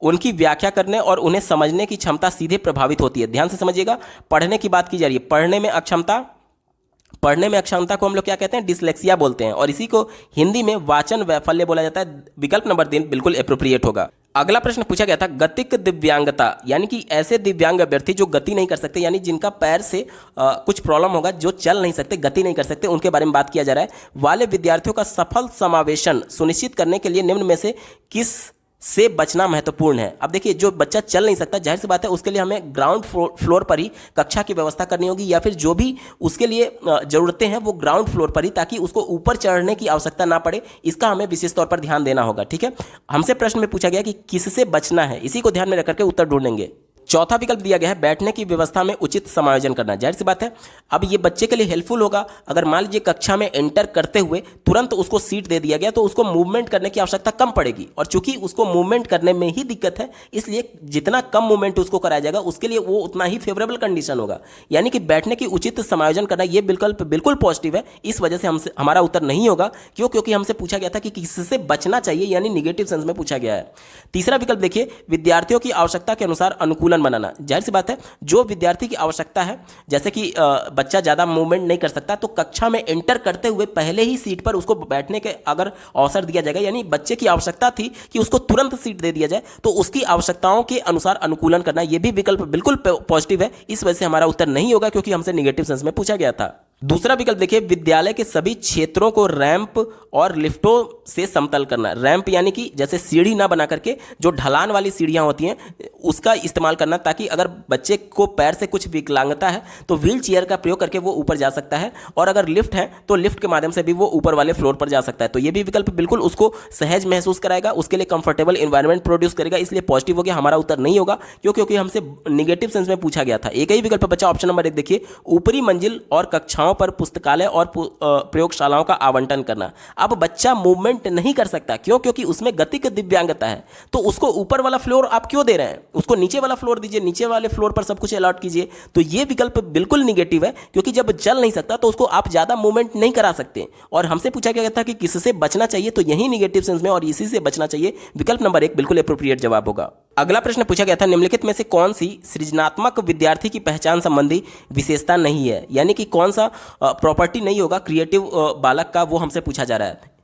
उनकी व्याख्या करने और उन्हें समझने की क्षमता सीधे प्रभावित होती है। ध्यान से समझिएगा, पढ़ने की बात की जा रही है, पढ़ने में अक्षमता को हम लोग क्या कहते हैं, डिसलेक्सिया बोलते हैं, और इसी को हिंदी में वाचन वैफल्य बोला जाता है। विकल्प नंबर 3 बिल्कुल एप्रोप्रिएट होगा। अगला प्रश्न पूछा गया था, गतिक दिव्यांगता, यानी कि ऐसे दिव्यांग अभ्यर्थी जो गति नहीं कर सकते, यानी जिनका पैर से कुछ प्रॉब्लम होगा, जो चल नहीं सकते, गति नहीं कर सकते, उनके बारे में बात किया जा रहा है। वाले विद्यार्थियों का सफल समावेशन सुनिश्चित करने के लिए निम्न में से किस से बचना महत्वपूर्ण है। अब देखिए, जो बच्चा चल नहीं सकता, जाहिर सी बात है उसके लिए हमें ग्राउंड फ्लोर पर ही कक्षा की व्यवस्था करनी होगी, या फिर जो भी उसके लिए ज़रूरतें हैं वो ग्राउंड फ्लोर पर ही, ताकि उसको ऊपर चढ़ने की आवश्यकता ना पड़े। इसका हमें विशेष तौर पर ध्यान देना होगा। ठीक है, हमसे प्रश्न में पूछा गया कि किससे बचना है, इसी को ध्यान में रख करके उत्तर ढूंढेंगे। चौथा विकल्प दिया गया है बैठने की व्यवस्था में उचित समायोजन करना। जाहिर सी बात है, अब ये बच्चे के लिए हेल्पफुल होगा। अगर मान लीजिए कक्षा में एंटर करते हुए तुरंत उसको सीट दे दिया गया तो उसको मूवमेंट करने की आवश्यकता कम पड़ेगी, और चूंकि उसको मूवमेंट करने में ही दिक्कत है, इसलिए जितना कम मूवमेंट उसको कराया जाएगा उसके लिए वो उतना ही फेवरेबल कंडीशन होगा। यानी कि बैठने की उचित समायोजन करना, ये विकल्प बिल्कुल पॉजिटिव है। इस वजह से हमसे हमारा उत्तर नहीं होगा। क्यों? क्योंकि हमसे पूछा गया था कि किससे बचना चाहिए, यानी निगेटिव सेंस में पूछा गया है। तीसरा विकल्प देखिए, विद्यार्थियों की आवश्यकता के अनुसार अनुकूलन बनाना। जाहिर सी बात है, जो विद्यार्थी की आवश्यकता है, जैसे कि बच्चा ज़्यादा मूवमेंट नहीं कर सकता, तो कक्षा में एंटर करते हुए पहले ही सीट पर उसको बैठने के अगर अवसर दिया जाएगा, यानी बच्चे की आवश्यकता थी कि उसको तुरंत सीट दे दिया जाए, तो उसकी आवश्यकताओं के अनुसार अनुकूलन करना, यह भी विकल्प बिल्कुल पॉजिटिव है। इस वजह से हमारा उत्तर नहीं होगा, क्योंकि हमसे निगेटिव सेंस में पूछा गया था। दूसरा विकल्प देखिए, विद्यालय के सभी क्षेत्रों को रैंप और लिफ्टों से समतल करना। रैंप यानी कि जैसे सीढ़ी ना बना करके जो ढलान वाली सीढ़ियां होती हैं उसका इस्तेमाल करना, ताकि अगर बच्चे को पैर से कुछ विकलांगता है तो व्हील चेयर का प्रयोग करके वो ऊपर जा सकता है, और अगर लिफ्ट है तो लिफ्ट के माध्यम से भी वो ऊपर वाले फ्लोर पर जा सकता है। तो ये भी विकल्प बिल्कुल उसको सहज महसूस कराएगा, उसके लिए कंफर्टेबल एनवायरनमेंट प्रोड्यूस करेगा, इसलिए पॉजिटिव हो गया। हमारा उत्तर नहीं होगा, क्योंकि हमसे निगेटिव सेंस में पूछा गया था। एक ही विकल्प बचा, ऑप्शन नंबर 1 देखिए, ऊपरी मंजिल और कक्षाओं पर पुस्तकालय और प्रयोगशालाओं का आवंटन करना। अब बच्चा मूवमेंट नहीं कर सकता, क्यों? क्योंकि उसमें गतिक दिव्यांगता है, तो उसको ऊपर वाला फ्लोर आप क्यों दे रहे हैं? उसको नीचे वाला फ्लोर दीजिए, नीचे वाले फ्लोर पर सब कुछ अलॉट कीजिए। तो ये विकल्प बिल्कुल निगेटिव है, क्योंकि जब चल नहीं सकता तो उसको आप ज्यादा मूवमेंट नहीं करा सकते। और हमसे पूछा गया था कि किससे बचना चाहिए, तो यही निगेटिव सेंस में और इसी से बचना चाहिए। विकल्प नंबर 1 बिल्कुल एप्रोप्रिएट जवाब होगा। अगला प्रश्न पूछा गया था, निम्नलिखित में से कौन सी सृजनात्मक विद्यार्थी की पहचान संबंधी विशेषता नहीं है, यानी कि कौन सा प्रॉपर्टी नहीं होगा क्रिएटिव बालक का, वो हमसे पूछा जा रहा है।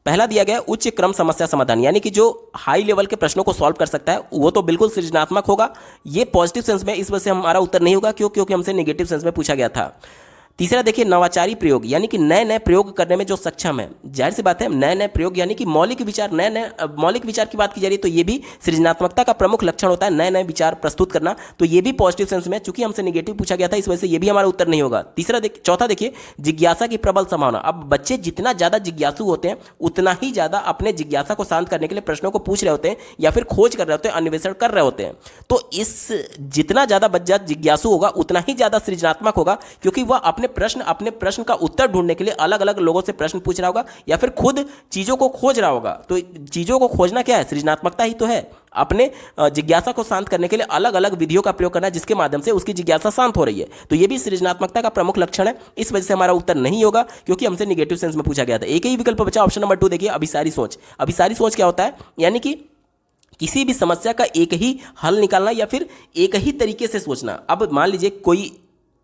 पहला दिया गया उच्च क्रम समस्या समाधान, यानी कि जो हाई लेवल के प्रश्नों को सॉल्व कर सकता है वो तो बिल्कुल सृजनात्मक होगा। ये पॉजिटिव सेंस में, इस वजह से हमारा उत्तर नहीं होगा, क्योंकि हमसे नेगेटिव सेंस में पूछा गया था। तीसरा देखिए, नवाचारी प्रयोग, यानी कि नए नए प्रयोग करने में जो सक्षम है। जाहिर सी बात है, नए नए प्रयोग यानी कि मौलिक विचार, नए नए मौलिक विचार की बात की जा रही है, तो ये भी सृजनात्मकता का प्रमुख लक्षण होता है, नए नए विचार प्रस्तुत करना। तो ये भी पॉजिटिव सेंस में, चूंकि हमसे नेगेटिव पूछा गया था, इस वजह से ये भी हमारा उत्तर नहीं होगा। चौथा देखिए, जिज्ञासा की प्रबल संभावना। अब बच्चे जितना ज्यादा जिज्ञासु होते हैं, उतना ही ज्यादा अपने जिज्ञासा को शांत करने के लिए प्रश्नों को पूछ रहे होते हैं, या फिर खोज कर रहे होते हैं, अन्वेषण कर रहे होते हैं। तो जितना ज्यादा बच्चा जिज्ञासु होगा उतना ही ज्यादा सृजनात्मक होगा, क्योंकि वह अपने प्रश्न का उत्तर ढूंढने के लिए अलग अलग लोगों से प्रश्न पूछ रहा होगा, या फिर खुद चीजों को खोज रहा होगा। तो चीजों को खोजना क्या है? सृजनात्मकता ही तो है। अपने जिज्ञासा को शांत करने के लिए अलग अलग विधियों का प्रयोग करना, जिसके माध्यम से उसकी जिज्ञासा शांत हो रही है। तो ये भी सृजनात्मकता का प्रमुख लक्षण है। इस वजह से हमारा उत्तर नहीं होगा, क्योंकि हमसे निगेटिव सेंस में पूछा गया था। एक ही विकल्प बचा, ऑप्शन नंबर 2 देखिए, अभिसारी सोच। अभिसारी सोच क्या होता है? यानी कि किसी भी समस्या का एक ही हल निकालना, या फिर एक ही तरीके से सोचना। अब मान लीजिए कोई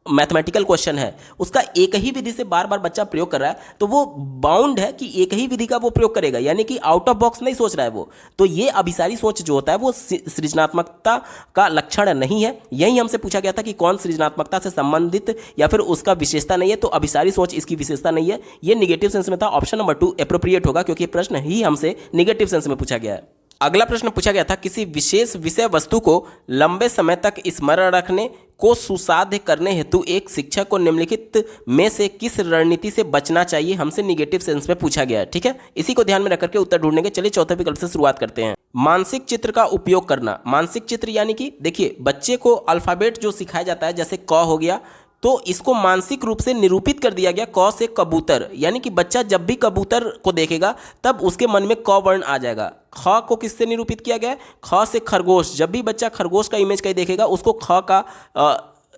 मैथमेटिकल क्वेश्चन है, उसका एक ही विधि से बार बार बच्चा प्रयोग कर रहा है, तो वो बाउंड है कि एक ही विधि का वो प्रयोग करेगा, यानी कि आउट ऑफ बॉक्स नहीं सोच रहा है वो। तो ये अभिसारी सोच जो होता है वो सृजनात्मकता का लक्षण नहीं है। यही हमसे पूछा गया था कि कौन सृजनात्मकता से संबंधित या फिर उसका विशेषता नहीं है, तो अभिसारी सोच इसकी विशेषता नहीं है। ये निगेटिव सेंस में था। ऑप्शन नंबर 2 एप्रोप्रिएट होगा, क्योंकि प्रश्न ही हमसे निगेटिव सेंस में पूछा गया है। अगला प्रश्न पूछा गया था, किसी विशेष विषय वस्तु को लंबे समय तक स्मरण रखने को सुसाध्य करने हेतु एक शिक्षक को निम्नलिखित में से किस रणनीति से बचना चाहिए, हमसे निगेटिव सेंस में पूछा गया है। ठीक है, इसी को ध्यान में रख करके उत्तर ढूंढने के। चलिए चौथे विकल्प से शुरुआत करते हैं। मानसिक चित्र का उपयोग करना। मानसिक चित्र यानी कि देखिए, बच्चे को अल्फाबेट जो सिखाया जाता है, जैसे क हो गया, तो इसको मानसिक रूप से निरूपित कर दिया गया क से कबूतर, यानी कि बच्चा जब भी कबूतर को देखेगा तब उसके मन में क वर्ण आ जाएगा। ख को किससे निरूपित किया गया है? ख से खरगोश। जब भी बच्चा खरगोश का इमेज कहीं देखेगा उसको ख का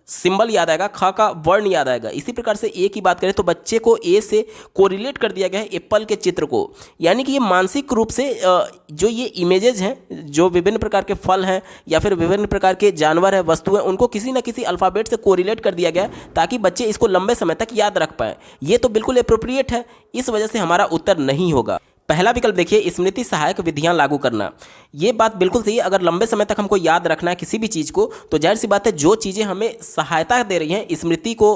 सिंबल याद आएगा, ख का वर्ण याद आएगा। इसी प्रकार से ए की बात करें तो बच्चे को ए से कोरिलेट कर दिया गया है एप्पल के चित्र को, यानी कि ये मानसिक रूप से जो ये इमेजेस हैं, जो विभिन्न प्रकार के फल हैं या फिर विभिन्न प्रकार के जानवर हैं, वस्तु हैं, उनको किसी न किसी अल्फ़ाबेट से कोरिलेट कर दिया गया है ताकि बच्चे इसको लंबे समय तक याद रख पाएँ। ये तो बिल्कुल एप्रोप्रिएट है, इस वजह से हमारा उत्तर नहीं होगा। पहला विकल्प देखिए, स्मृति सहायक विधियां लागू करना। ये बात बिल्कुल सही है। अगर लंबे समय तक हमको याद रखना है किसी भी चीज़ को, तो जाहिर सी बात है जो चीज़ें हमें सहायता दे रही हैं स्मृति को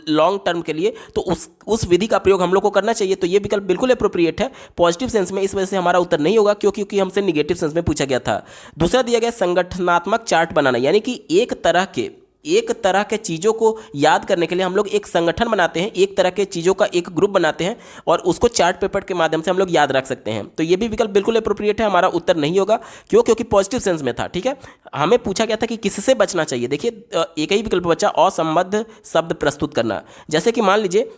लॉन्ग टर्म के लिए, तो उस विधि का प्रयोग हम लोग को करना चाहिए। तो ये विकल्प बिल्कुल अप्रोप्रिएट है पॉजिटिव सेंस में। इस वजह से हमारा उत्तर नहीं होगा, क्योंकि हमसे निगेटिव सेंस में पूछा गया था। दूसरा दिया गया संगठनात्मक चार्ट बनाना, यानी कि एक तरह के चीज़ों को याद करने के लिए हम लोग एक संगठन बनाते हैं, एक तरह के चीज़ों का एक ग्रुप बनाते हैं और उसको चार्ट पेपर के माध्यम से हम लोग याद रख सकते हैं। तो ये भी विकल्प बिल्कुल अप्रोप्रिएट है, हमारा उत्तर नहीं होगा। क्योंकि पॉजिटिव सेंस में था। ठीक है, हमें पूछा गया था कि किससे बचना चाहिए। देखिए एक ही विकल्प बचा, असंबद्ध शब्द प्रस्तुत करना। जैसे कि मान लीजिए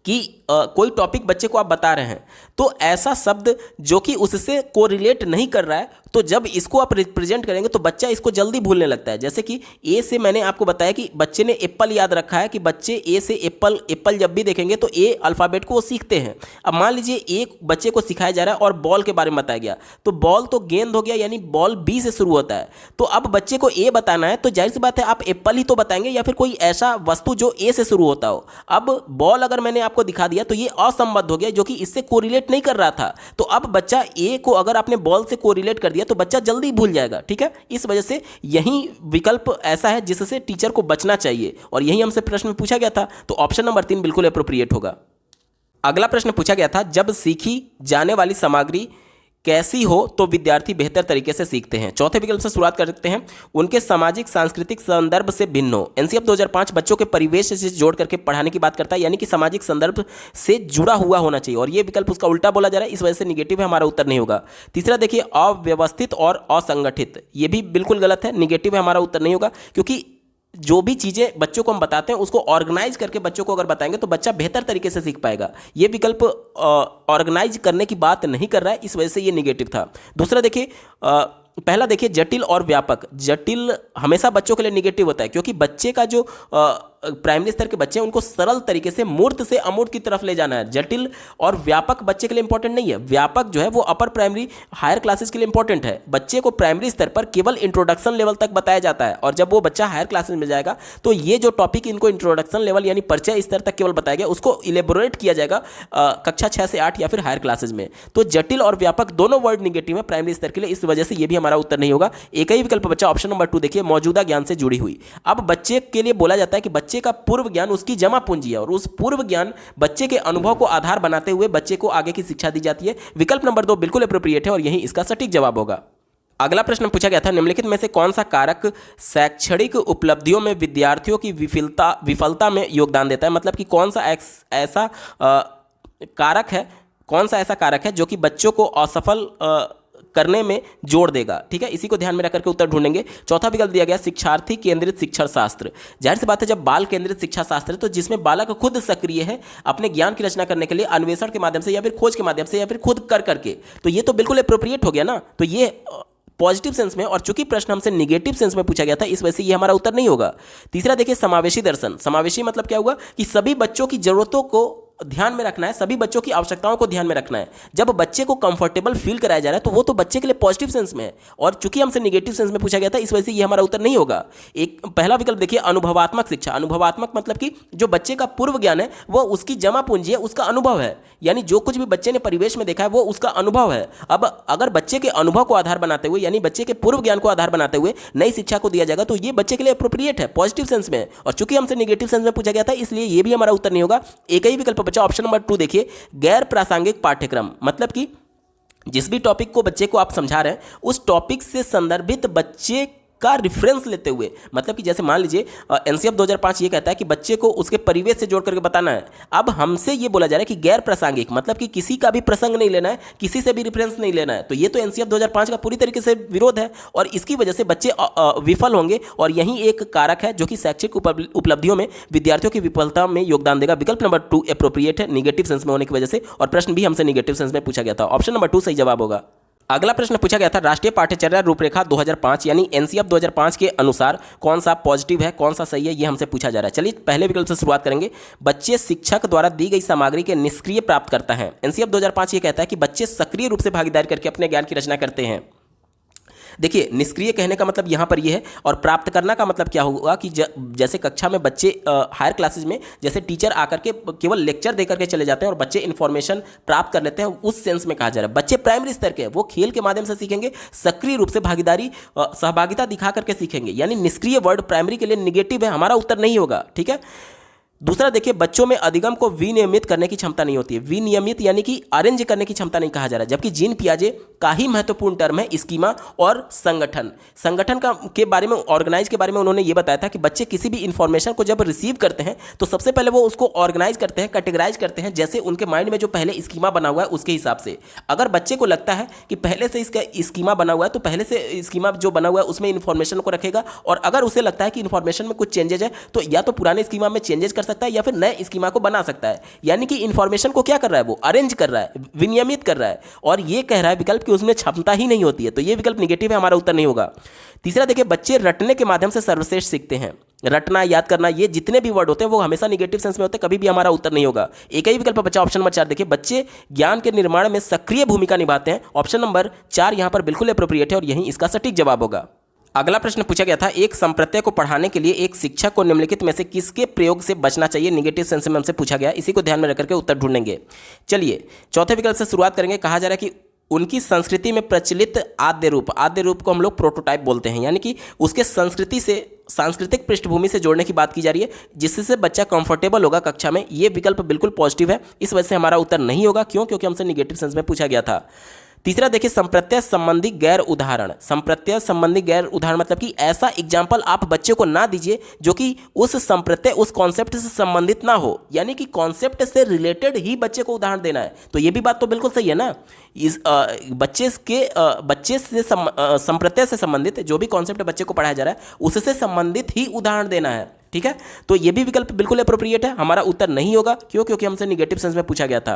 कि कोई टॉपिक बच्चे को आप बता रहे हैं, तो ऐसा शब्द जो कि उससे कोरिलेट नहीं कर रहा है, तो जब इसको आप रिप्रेजेंट करेंगे तो बच्चा इसको जल्दी भूलने लगता है। जैसे कि ए से मैंने आपको बताया कि बच्चे ने एप्पल याद रखा है कि बच्चे ए से एप्पल जब भी देखेंगे तो ए अल्फ़ाबेट को वो सीखते हैं। अब मान लीजिए एक बच्चे को सिखाया जा रहा है और बॉल के बारे में बताया गया, तो बॉल तो गेंद हो गया, यानी बॉल बी से शुरू होता है। तो अब बच्चे को ए बताना है, तो जाहिर सी बात है आप एप्पल ही तो बताएंगे या फिर कोई ऐसा वस्तु जो ए से शुरू होता हो। अब बॉल अगर मैंने आपको दिखा दिया तो ये असंबद्ध हो गया, जो कि इससे कोरिलेट नहीं कर रहा था। तो अब बच्चा ए को अगर आपने बॉल से कोरिलेट कर दिया तो बच्चा जल्दी भूल जाएगा। ठीक है, इस वजह से यही विकल्प ऐसा है जिससे टीचर को बचना चाहिए, और यही हमसे प्रश्न में पूछा गया था। तो ऑप्शन नंबर 3 बिल्कुल अप्रोप्रिएट होगा। अगला प्रश्न पूछा गया था, जब सीखी जाने वाली सामग्री कैसी हो तो विद्यार्थी बेहतर तरीके से सीखते हैं। चौथे विकल्प से शुरुआत करते हैं, उनके सामाजिक सांस्कृतिक संदर्भ से भिन्न हो। एनसीएफ 2005 बच्चों के परिवेश से जोड़ करके पढ़ाने की बात करता है, यानी कि सामाजिक संदर्भ से जुड़ा हुआ होना चाहिए, और ये विकल्प उसका उल्टा बोला जा रहा है, इस वजह से निगेटिव है, हमारा उत्तर नहीं होगा। तीसरा देखिए, अव्यवस्थित और असंगठित, ये भी बिल्कुल गलत है, निगेटिव है, हमारा उत्तर नहीं होगा। क्योंकि जो भी चीज़ें बच्चों को हम बताते हैं उसको ऑर्गेनाइज करके बच्चों को अगर बताएंगे तो बच्चा बेहतर तरीके से सीख पाएगा। ये विकल्प ऑर्गेनाइज करने की बात नहीं कर रहा है, इस वजह से ये निगेटिव था। दूसरा देखिए, पहला देखिए, जटिल और व्यापक। जटिल हमेशा बच्चों के लिए निगेटिव होता है, क्योंकि बच्चे का जो प्राइमरी स्तर के बच्चे हैं उनको सरल तरीके से मूर्त से अमूर्त की तरफ ले जाना है। जटिल और व्यापक बच्चे के लिए इंपॉर्टेंट नहीं है। व्यापक जो है वो अपर प्राइमरी हायर क्लासेस के लिए इंपॉर्टेंट है। बच्चे को प्राइमरी स्तर पर केवल इंट्रोडक्शन लेवल तक बताया जाता है, और जब वो बच्चा हायर क्लासेस में जाएगा तो ये जो टॉपिक इनको इंट्रोडक्शन लेवल यानी परिचय स्तर तक केवल बताया गया, उसको इलेबोरेट किया जाएगा कक्षा 6 से 8 या फिर हायर क्लासेज में। तो जटिल और व्यापक दोनों वर्ड निगेटिव है प्राइमरी स्तर के लिए, इस वजह से ये भी हमारा उत्तर नहीं होगा। एक ही विकल्प बच्चा ऑप्शन नंबर 2 देखिए, मौजूदा ज्ञान से जुड़ी हुई। अब बच्चे के लिए बोला जाता है कि बच्चे का पूर्व ज्ञान उसकी जमा पूंजी है, और उस पूर्व ज्ञान बच्चे के अनुभव को आधार बनाते हुए बच्चे को आगे की शिक्षा दी जाती है। विकल्प नंबर 2 बिल्कुल अप्रोप्रिएट है और यही इसका सटीक जवाब होगा। अगला प्रश्न पूछा गया था, निम्नलिखित में से कौन सा कारक शैक्षणिक उपलब्धियों में विद्यार्थियों की विफलता में योगदान देता है। मतलब कि कौन सा ऐसा कारक है जो कि बच्चों को असफल करने में जोड़ देगा। ठीक है, इसी को ध्यान में रख करके उत्तर ढूंढेंगे। चौथा विकल्प दिया गया, शिक्षार्थी केंद्रित शिक्षण शास्त्र। जाहिर सी बात है, जब बाल केंद्रित शिक्षा शास्त्र है तो जिसमें बालक खुद सक्रिय है अपने ज्ञान की रचना करने के लिए अन्वेषण के माध्यम से या फिर खोज के माध्यम से या फिर खुद कर करके, तो ये तो बिल्कुल अप्रोप्रिएट हो गया ना। तो ये पॉजिटिव सेंस में, और चूंकि प्रश्न हमसे निगेटिव सेंस में पूछा गया था, इस वजह से ये हमारा उत्तर नहीं होगा। तीसरा देखिए, समावेशी दर्शन। समावेशी मतलब क्या हुआ कि सभी बच्चों की जरूरतों को ध्यान में रखना है, सभी बच्चों की आवश्यकताओं को ध्यान में रखना है। जब बच्चे को कंफर्टेबल फील कराया जा रहा है तो वो तो बच्चे के लिए पॉजिटिव सेंस में है, और चूंकि हमसे निगेटिव सेंस में पूछा गया था, इस वजह से ये हमारा उत्तर नहीं होगा। एक पहला विकल्प देखिए, अनुभवात्मक शिक्षा। अनुभवात्मक मतलब कि जो बच्चे का पूर्व ज्ञान है वो उसकी जमा पूंजी है, उसका अनुभव है, यानी जो कुछ भी बच्चे ने परिवेश में देखा है वो उसका अनुभव है। अब अगर बच्चे के अनुभव को आधार बनाते हुए यानी बच्चे के पूर्व ज्ञान को आधार बनाते हुए नई शिक्षा को दिया जाएगा तो ये बच्चे के लिए अप्रोप्रिएट है, पॉजिटिव सेंस में। और चूंकि हमसे निगेटिव सेंस में पूछा गया था, इसलिए ये भी हमारा उत्तर नहीं होगा। एक ही विकल्प बचा ऑप्शन नंबर 2 देखिए, गैर प्रासंगिक पाठ्यक्रम। मतलब कि जिस भी टॉपिक को बच्चे को आप समझा रहे हैं उस टॉपिक से संदर्भित बच्चे का रेफरेंस लेते हुए, मतलब कि जैसे मान लीजिए एनसीएफ 2005 ये कहता है कि बच्चे को उसके परिवेश से जोड़ करके बताना है। अब हमसे ये बोला जा रहा है कि गैर प्रासंगिक, मतलब कि किसी का भी प्रसंग नहीं लेना है, किसी से भी रेफरेंस नहीं लेना है। तो ये तो एनसीएफ 2005 का पूरी तरीके से विरोध है, और इसकी वजह से बच्चे विफल होंगे, और यही एक कारक है जो कि शैक्षिक उपलब्धियों में विद्यार्थियों की विफलता में योगदान देगा। विकल्प नंबर 2 अप्रोप्रिएट है, निगेटिव सेंस में होने की वजह से, और प्रश्न भी हमसे निगेटिव सेंस में पूछा गया था। ऑप्शन नंबर 2 सही जवाब होगा। अगला प्रश्न पूछा गया था, राष्ट्रीय पाठ्यचर्या रूपरेखा 2005 यानी एनसीएफ 2005 के अनुसार कौन सा पॉजिटिव है, कौन सा सही है, ये हमसे पूछा जा रहा है। चलिए पहले विकल्प से शुरुआत करेंगे, बच्चे शिक्षक द्वारा दी गई सामग्री के निष्क्रिय प्राप्त करता है। एनसीएफ 2005 ये कहता है कि बच्चे सक्रिय रूप से भागीदारी करके अपने ज्ञान की रचना करते हैं। देखिए, निष्क्रिय कहने का मतलब यहाँ पर ये है, और प्राप्त करना का मतलब क्या होगा कि जैसे कक्षा में बच्चे हायर क्लासेज में जैसे टीचर आकर के केवल लेक्चर देकर के चले जाते हैं और बच्चे इन्फॉर्मेशन प्राप्त कर लेते हैं, उस सेंस में कहा जा रहा है। बच्चे प्राइमरी स्तर के हैं, वो खेल के माध्यम से सीखेंगे, सक्रिय रूप से भागीदारी सहभागिता दिखा करके सीखेंगे। यानी निष्क्रिय वर्ड प्राइमरी के लिए निगेटिव है, हमारा उत्तर नहीं होगा। ठीक है। दूसरा देखिए, बच्चों में अधिगम को विनियमित करने की क्षमता नहीं होती है। विनियमित यानी कि अरेंज करने की क्षमता नहीं कहा जा रहा है, जबकि जीन पियाजे का ही महत्वपूर्ण टर्म है स्कीमा और संगठन। संगठन का के बारे में, ऑर्गेनाइज के बारे में उन्होंने ये बताया था कि बच्चे किसी भी इंफॉर्मेशन को जब रिसीव करते हैं तो सबसे पहले वो उसको ऑर्गेनाइज करते हैं, कैटेगराइज करते हैं, जैसे उनके माइंड में जो पहले स्कीमा बना हुआ है उसके हिसाब से। अगर बच्चे को लगता है कि पहले से इसका स्कीमा बना हुआ है तो पहले से स्कीमा जो बना हुआ है उसमें इन्फॉर्मेशन को रखेगा, और अगर उसे लगता है कि इन्फॉर्मेशन में कुछ चेंजेज है तो या तो पुराने स्कीमा में चेंजेस कर सकता है या फिर नए स्कीमा को बना सकता है। यानी कि इंफॉर्मेशन को क्या कर रहा है, वो अरेंज कर रहा है, विनियमित कर रहा है, और ये कह रहा है विकल्प कि उसमें क्षमता ही नहीं होती है, तो ये विकल्प निगेटिव है, हमारा उत्तर नहीं होगा। तीसरा देखिए, बच्चे रटने के माध्यम से सर्वश्रेष्ठ सीखते हैं। रटना, याद करना, ये जितने भी वर्ड होते हैं वो हमेशा निगेटिव सेंस में होते हैं, कभी भी हमारा उत्तर नहीं होगा। एक ही विकल्प बचा ऑप्शन नंबर 4। देखिए, बच्चे ज्ञान के निर्माण में सक्रिय भूमिका निभाते हैं। ऑप्शन नंबर 4 यहां पर बिल्कुल एप्रोप्रिएट है और यही इसका सटीक जवाब होगा। अगला प्रश्न पूछा गया था, एक संप्रत्यय को पढ़ाने के लिए एक शिक्षक को निम्नलिखित में से किसके प्रयोग से बचना चाहिए? निगेटिव सेंस में हमसे पूछा गया, इसी को ध्यान में रखकर के उत्तर ढूंढेंगे। चलिए, चौथे विकल्प से शुरुआत करेंगे। कहा जा रहा है कि उनकी संस्कृति में प्रचलित आद्य रूप को हम लोग प्रोटोटाइप बोलते हैं, यानी कि उसके संस्कृति से, सांस्कृतिक पृष्ठभूमि से जोड़ने की बात की जा रही है, जिससे बच्चा कंफर्टेबल होगा कक्षा में। ये विकल्प बिल्कुल पॉजिटिव है, इस वजह से हमारा उत्तर नहीं होगा। क्यों? क्योंकि हमसे निगेटिव सेंस में पूछा गया था। तीसरा देखिए, संप्रत्यय संबंधी गैर उदाहरण। संप्रत्यय संबंधी गैर उदाहरण मतलब कि ऐसा एग्जाम्पल आप बच्चे को ना दीजिए जो कि उस संप्रत्यय, उस कॉन्सेप्ट से संबंधित ना हो, यानी कि कॉन्सेप्ट से रिलेटेड ही बच्चे को उदाहरण देना है। तो ये भी बात तो बिल्कुल सही है ना। इस बच्चे से संप्रत्यय से संबंधित जो भी कॉन्सेप्ट बच्चे को पढ़ाया जा रहा है उससे संबंधित ही उदाहरण देना है। ठीक है, तो ये भी विकल्प बिल्कुल एप्रोप्रिएट है, हमारा उत्तर नहीं होगा। क्यों? क्योंकि हमसे निगेटिव सेंस में पूछा गया था।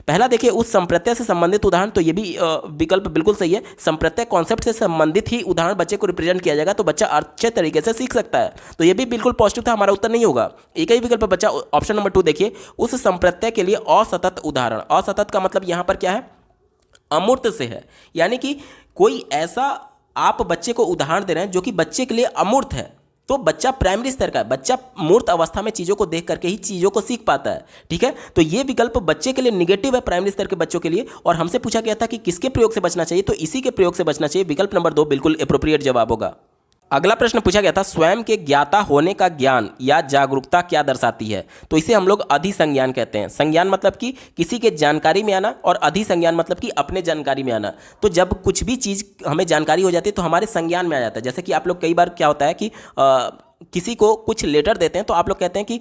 पहला देखिए, उस संप्रत्यय से संबंधित उदाहरण, तो ये भी विकल्प बिल्कुल सही है। संप्रत्यय कॉन्सेप्ट से संबंधित ही उदाहरण बच्चे को रिप्रेजेंट किया जाएगा तो बच्चा अच्छे तरीके से सीख सकता है, तो ये भी बिल्कुल पॉजिटिव था, हमारा उत्तर नहीं होगा। एक ही विकल्प बच्चा ऑप्शन नंबर 2 देखिए, उस संप्रत्यय के लिए असतत उदाहरण। असतत का मतलब यहां पर क्या है? अमूर्त से है, यानी कि कोई ऐसा आप बच्चे को उदाहरण दे रहे हैं जो कि बच्चे के लिए अमूर्त है। तो बच्चा प्राइमरी स्तर का है, बच्चा मूर्त अवस्था में चीज़ों को देख करके ही चीज़ों को सीख पाता है। ठीक है, तो ये विकल्प बच्चे के लिए निगेटिव है, प्राइमरी स्तर के बच्चों के लिए। और हमसे पूछा गया था कि किसके प्रयोग से बचना चाहिए, तो इसी के प्रयोग से बचना चाहिए। विकल्प नंबर 2 बिल्कुल एप्रोप्रिएट जवाब होगा। अगला प्रश्न पूछा गया था, स्वयं के ज्ञाता होने का ज्ञान या जागरूकता क्या दर्शाती है? तो इसे हम लोग अधिसंज्ञान कहते हैं। संज्ञान मतलब कि किसी के जानकारी में आना, और अधिसंज्ञान मतलब कि अपने जानकारी में आना। तो जब कुछ भी चीज़ हमें जानकारी हो जाती है तो हमारे संज्ञान में आ जाता है। जैसे कि आप लोग कई बार क्या होता है कि किसी को कुछ लेटर देते हैं तो आप लोग कहते हैं कि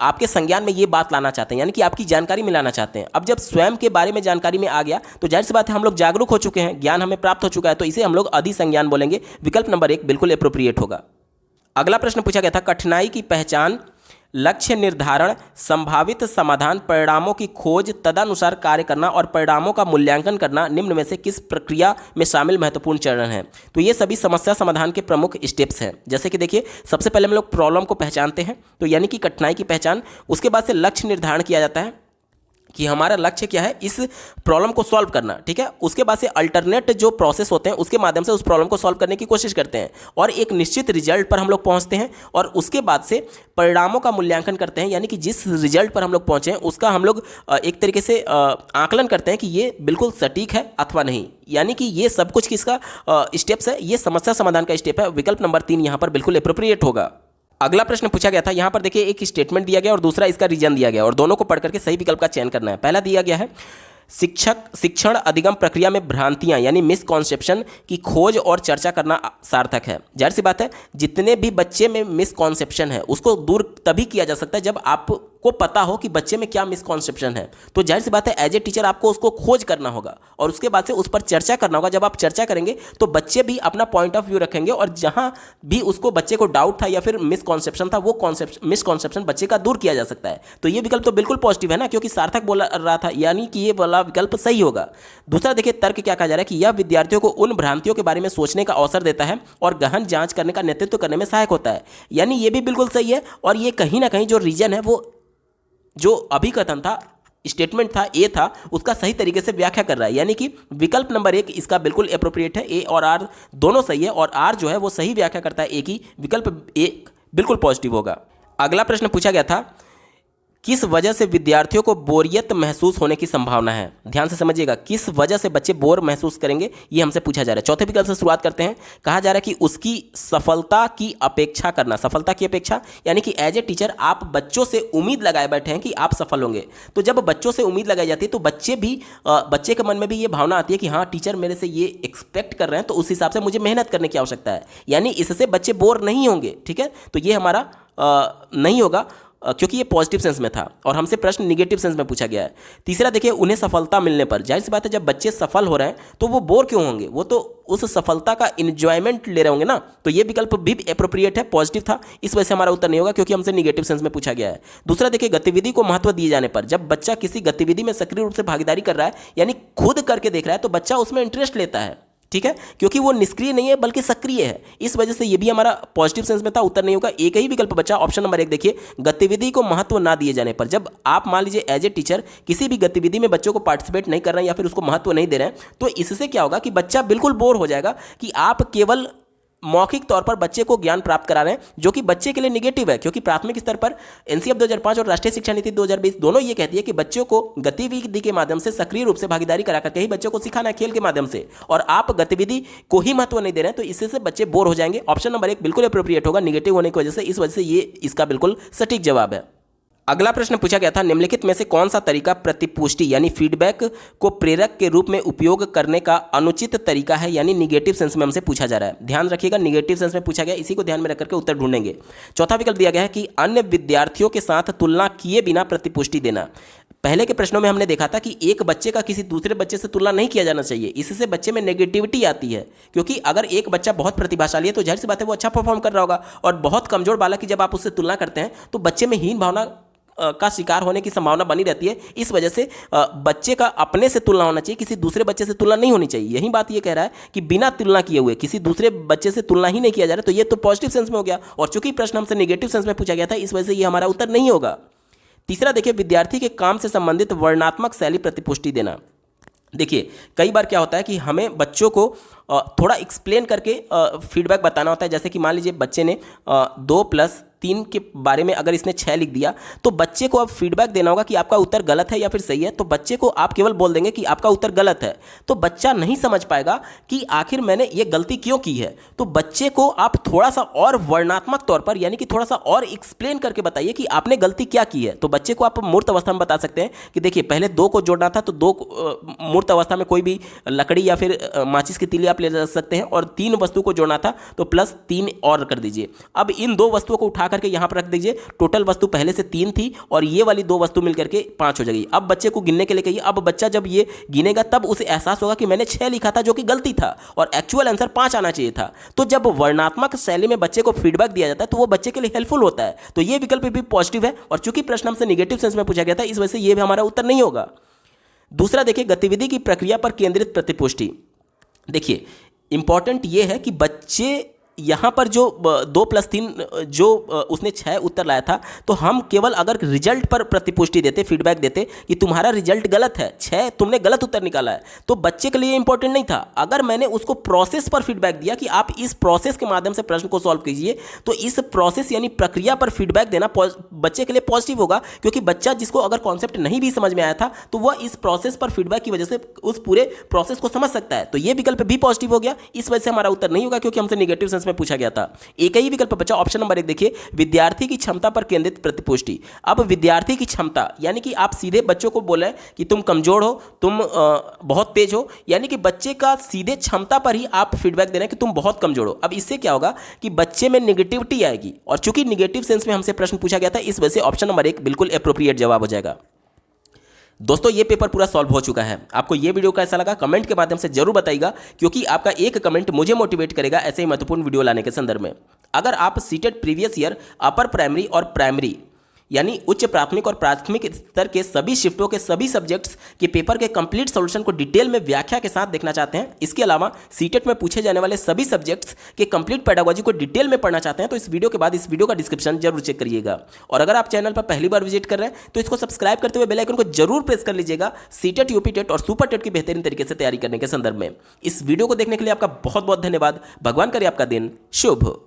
आपके संज्ञान में ये बात लाना चाहते हैं, यानी कि आपकी जानकारी में लाना चाहते हैं। अब जब स्वयं के बारे में जानकारी में आ गया तो जाहिर सी बात है हम लोग जागरूक हो चुके हैं, ज्ञान हमें प्राप्त हो चुका है, तो इसे हम लोग अधिसंज्ञान बोलेंगे। विकल्प नंबर 1 बिल्कुल एप्रोप्रिएट होगा। अगला प्रश्न पूछा गया था, कठिनाई की पहचान, लक्ष्य निर्धारण, संभावित समाधान, परिणामों की खोज, तदनुसार कार्य करना और परिणामों का मूल्यांकन करना निम्न में से किस प्रक्रिया में शामिल महत्वपूर्ण चरण हैं? तो ये सभी समस्या समाधान के प्रमुख स्टेप्स हैं। जैसे कि देखिए, सबसे पहले हम लोग प्रॉब्लम को पहचानते हैं, तो यानी कि कठिनाई की पहचान। उसके बाद से लक्ष्य निर्धारण किया जाता है कि हमारा लक्ष्य क्या है, इस प्रॉब्लम को सॉल्व करना। ठीक है, उसके बाद से अल्टरनेट जो प्रोसेस होते हैं उसके माध्यम से उस प्रॉब्लम को सॉल्व करने की कोशिश करते हैं और एक निश्चित रिजल्ट पर हम लोग पहुंचते हैं, और उसके बाद से परिणामों का मूल्यांकन करते हैं, यानी कि जिस रिजल्ट पर हम लोग पहुंचे हैं उसका हम लोग एक तरीके से आकलन करते हैं कि ये बिल्कुल सटीक है अथवा नहीं। यानी कि ये सब कुछ किसका स्टेप्स है, ये समस्या समाधान का स्टेप है। विकल्प नंबर 3 यहाँ पर बिल्कुल एप्रोप्रिएट होगा। अगला प्रश्न पूछा गया था, यहां पर देखिए एक स्टेटमेंट दिया गया और दूसरा इसका रीजन दिया गया, और दोनों को पढ़ करके सही विकल्प का चयन करना है। पहला दिया गया है, शिक्षण अधिगम प्रक्रिया में भ्रांतियां यानी मिसकॉन्सेप्शन की खोज और चर्चा करना सार्थक है। जाहिर सी बात है, जितने भी बच्चे में मिसकॉन्सेप्शन है उसको दूर तभी किया जा सकता है जब आपको पता हो कि बच्चे में क्या मिसकॉन्सेप्शन है। तो जाहिर सी बात है, एज ए टीचर आपको उसको खोज करना होगा और उसके बाद से उस पर चर्चा करना होगा। जब आप चर्चा करेंगे तो बच्चे भी अपना पॉइंट ऑफ व्यू रखेंगे, और जहां भी उसको बच्चे को डाउट था या फिर मिसकॉन्सेप्शन था, वो मिसकॉन्सेप्शन बच्चे का दूर किया जा सकता है। तो ये विकल्प तो बिल्कुल पॉजिटिव है ना, क्योंकि सार्थक बोल रहा था, यानी कि ये वाला विकल्प सही होगा। दूसरा देखिए, तर्क क्या कहा जा रहा है कि यह विद्यार्थियों को उन भ्रांतियों के बारे में सोचने का अवसर देता है और गहन जांच करने का नेतृत्व करने में सहायक होता है। यानी ये भी बिल्कुल सही है, और ये कहीं ना कहीं जो रीजन है, वो जो अभिकथन था स्टेटमेंट था, ए था, उसका सही तरीके से व्याख्या कर रहा है। यानी कि विकल्प नंबर 1 इसका बिल्कुल एप्रोप्रिएट है। ए और आर दोनों सही है और आर जो है वो सही व्याख्या करता है ए की। विकल्प ए बिल्कुल पॉजिटिव होगा। अगला प्रश्न पूछा गया था, किस वजह से विद्यार्थियों को बोरियत महसूस होने की संभावना है। ध्यान से समझिएगा, किस वजह से बच्चे बोर महसूस करेंगे, ये हमसे पूछा जा रहा है। चौथे विकल्प से शुरुआत करते हैं। कहा जा रहा है कि उसकी सफलता की अपेक्षा करना। सफलता की अपेक्षा यानी कि एज ए टीचर आप बच्चों से उम्मीद लगाए बैठे हैं कि आप सफल होंगे। तो जब बच्चों से उम्मीद लगाई जाती है तो बच्चे के मन में भी ये भावना आती है कि हाँ, टीचर मेरे से ये एक्सपेक्ट कर रहे हैं, तो उस हिसाब से मुझे मेहनत करने की आवश्यकता है। यानी इससे बच्चे बोर नहीं होंगे। ठीक है, तो ये हमारा नहीं होगा क्योंकि ये पॉजिटिव सेंस में था और हमसे प्रश्न निगेटिव सेंस में पूछा गया है। तीसरा देखिए, उन्हें सफलता मिलने पर, जाहिर सी बात है जब बच्चे सफल हो रहे हैं तो वो बोर क्यों होंगे, वो तो उस सफलता का एंजॉयमेंट ले रहे होंगे ना। तो ये विकल्प भी एप्रोप्रिएट है, पॉजिटिव था, इस वजह से हमारा उत्तर नहीं होगा क्योंकि हमसे निगेटिव सेंस में पूछा गया है। दूसरा देखिए, गतिविधि को महत्व दिए जाने पर, जब बच्चा किसी गतिविधि में सक्रिय रूप से भागीदारी कर रहा है यानी खुद करके देख रहा है तो बच्चा उसमें इंटरेस्ट लेता है। ठीक है, क्योंकि वो निष्क्रिय नहीं है बल्कि सक्रिय है, इस वजह से ये भी हमारा पॉजिटिव सेंस में था, उत्तर नहीं होगा। एक ही विकल्प बचा, ऑप्शन नंबर 1 देखिए, गतिविधि को महत्व ना दिए जाने पर। जब आप मान लीजिए एज ए टीचर किसी भी गतिविधि में बच्चों को पार्टिसिपेट नहीं कर रहे हैं या फिर उसको महत्व नहीं दे रहे हैं, तो इससे क्या होगा कि बच्चा बिल्कुल बोर हो जाएगा कि आप केवल मौखिक तौर पर बच्चे को ज्ञान प्राप्त करा रहे हैं, जो कि बच्चे के लिए निगेटिव है। क्योंकि प्राथमिक स्तर पर एनसीएफ 2005 और राष्ट्रीय शिक्षा नीति 2020 दोनों ये कहती है कि बच्चों को गतिविधि के माध्यम से सक्रिय रूप से भागीदारी करा करके ही बच्चों को सिखाना है, खेल के माध्यम से, और आप गतिविधि को ही महत्व नहीं दे रहे हैं, तो इससे बच्चे बोर हो जाएंगे। ऑप्शन नंबर 1 बिल्कुल अप्रोप्रिएट होगा, निगेटिव होने की वजह से, इस वजह से ये इसका बिल्कुल सटीक जवाब है। अगला प्रश्न पूछा गया था, निम्नलिखित में से कौन सा तरीका प्रतिपुष्टि यानी फीडबैक को प्रेरक के रूप में उपयोग करने का अनुचित तरीका है, यानी निगेटिव सेंस में हमसे पूछा जा रहा है। ध्यान रखिएगा, निगेटिव सेंस में पूछा गया, इसी को ध्यान में रख करके उत्तर ढूंढेंगे। चौथा विकल्प दिया गया है कि अन्य विद्यार्थियों के साथ तुलना किए बिना प्रतिपुष्टि देना। पहले के प्रश्नों में हमने देखा था कि एक बच्चे का किसी दूसरे बच्चे से तुलना नहीं किया जाना चाहिए, इससे बच्चे में नेगेटिविटी आती है। क्योंकि अगर एक बच्चा बहुत प्रतिभाशाली है तो जाहिर सी बात है वो अच्छा परफॉर्म कर रहा होगा, और बहुत कमजोर बालक की जब आप उससे तुलना करते हैं तो बच्चे में हीन भावना का शिकार होने की संभावना बनी रहती है। इस वजह से बच्चे का अपने से तुलना होना चाहिए, किसी दूसरे बच्चे से तुलना नहीं होनी चाहिए। यही बात ये कह रहा है कि बिना तुलना किए हुए किसी दूसरे बच्चे से तुलना ही नहीं किया जा रहा, तो ये तो पॉजिटिव सेंस में हो गया, और चूंकि प्रश्न हमसे नेगेटिव सेंस में पूछा गया था इस वजह से ये हमारा उत्तर नहीं होगा। तीसरा देखिए, विद्यार्थी के काम से संबंधित वर्णनात्मक शैली प्रतिपुष्टि देना। देखिए, कई बार क्या होता है कि हमें बच्चों को थोड़ा एक्सप्लेन करके फीडबैक बताना होता है। जैसे कि मान लीजिए बच्चे ने 2+3 के बारे में अगर इसने 6 लिख दिया, तो बच्चे को अब फीडबैक देना होगा कि आपका उत्तर गलत है या फिर सही है। तो बच्चे को आप केवल बोल देंगे कि आपका उत्तर गलत है, तो बच्चा नहीं समझ पाएगा कि आखिर मैंने ये गलती क्यों की है। तो बच्चे को आप थोड़ा सा और वर्णनात्मक तौर पर यानी कि थोड़ा सा और एक्सप्लेन करके बताइए कि आपने गलती क्या की है। तो बच्चे को आप मूर्त अवस्था में बता सकते हैं कि देखिए, पहले 2 को जोड़ना था, तो 2 मूर्त अवस्था में कोई भी लकड़ी या फिर माचिस की तीली ले जा सकते हैं, और 3 वस्तु को जोड़ना था तो +3 और कर दीजिए। अब इन 2 वस्तुओं को उठा करके यहां पर रख दीजिए, टोटल वस्तु पहले से 3 थी और ये वाली 2 वस्तु मिलकर के 5 हो जाएगी। अब बच्चे को गिनने के लिए कहिए। अब बच्चा जब ये गिनेगा तब उसे एहसास होगा कि मैंने 6 लिखा था जो कि गलती था और एक्चुअल आंसर 5 आना चाहिए था। तो जब वर्णनात्मक शैली में बच्चे को फीडबैक दिया जाता है तो वो बच्चे के लिए हेल्पफुल होता है। तो ये विकल्प भी पॉजिटिव है, और चूंकि प्रश्न हमसे निगेटिव सेंस में पूछा गया था इस वजह से ये भी हमारा उत्तर नहीं होगा। दूसरा देखिए, गतिविधि की प्रक्रिया पर केंद्रित प्रतिपुष्टि। देखिए, इंपॉर्टेंट ये है कि बच्चे यहाँ पर जो 2+3 जो उसने 6 उत्तर लाया था, तो हम केवल अगर रिजल्ट पर प्रतिपुष्टि देते, फीडबैक देते कि तुम्हारा रिजल्ट गलत है, 6 तुमने गलत उत्तर निकाला है, तो बच्चे के लिए इंपॉर्टेंट नहीं था। अगर मैंने उसको प्रोसेस पर फीडबैक दिया कि आप इस प्रोसेस के माध्यम से प्रश्न को सॉल्व कीजिए, तो इस प्रोसेस यानी प्रक्रिया पर फीडबैक देना बच्चे के लिए पॉजिटिव होगा। क्योंकि बच्चा जिसको अगर कॉन्सेप्ट नहीं भी समझ में आया था तो वह इस प्रोसेस पर फीडबैक की वजह से उस पूरे प्रोसेस को समझ सकता है। तो ये विकल्प भी पॉजिटिव हो गया, इस वजह से हमारा उत्तर नहीं होगा क्योंकि हमसे निगेटिव सेंस में पूछा गया था। एक ही विकल्प बचा, ऑप्शन नंबर 1 देखिए, विद्यार्थी की क्षमता पर केंद्रित प्रतिपुष्टि। अब विद्यार्थी की क्षमता यानी कि आप सीधे बच्चों को बोले कि तुम कमजोर हो, तुम बहुत तेज हो, यानी कि बच्चे का सीधे क्षमता पर ही आप फीडबैक दे रहे हैं कि तुम बहुत कमजोर हो। अब इससे क्या होगा कि बच्चे में नेगेटिविटी आएगी, और चूंकि निगेटिव सेंस में हमसे प्रश्न पूछा गया था इस वजह से ऑप्शन नंबर 1 बिल्कुल एप्रोप्रिएट जवाब हो जाएगा। दोस्तों, ये पेपर पूरा सॉल्व हो चुका है। आपको ये वीडियो कैसा लगा कमेंट के माध्यम से जरूर बताइएगा, क्योंकि आपका एक कमेंट मुझे मोटिवेट करेगा ऐसे ही महत्वपूर्ण वीडियो लाने के संदर्भ में। अगर आप CTET previous year upper primary और प्राइमरी यानी उच्च प्राथमिक और प्राथमिक स्तर के सभी शिफ्टों के सभी सब्जेक्ट्स के पेपर के कंप्लीट सॉल्यूशन को डिटेल में व्याख्या के साथ देखना चाहते हैं, इसके अलावा सीटेट में पूछे जाने वाले सभी सब्जेक्ट्स के कंप्लीट पेडागोजी को डिटेल में पढ़ना चाहते हैं, तो इस वीडियो के बाद इस वीडियो का डिस्क्रिप्शन जरूर चेक करिएगा। और अगर आप चैनल पर पहली बार विजिट कर रहे हैं तो इसको सब्सक्राइब करते हुए बेल आइकन को जरूर प्रेस कर लीजिएगा सीटेट, यूपी टेट और सुपर टेट की बेहतरीन तरीके से तैयारी करने के संदर्भ में। इस वीडियो को देखने के लिए आपका बहुत बहुत धन्यवाद। भगवान करे आपका दिन शुभ हो।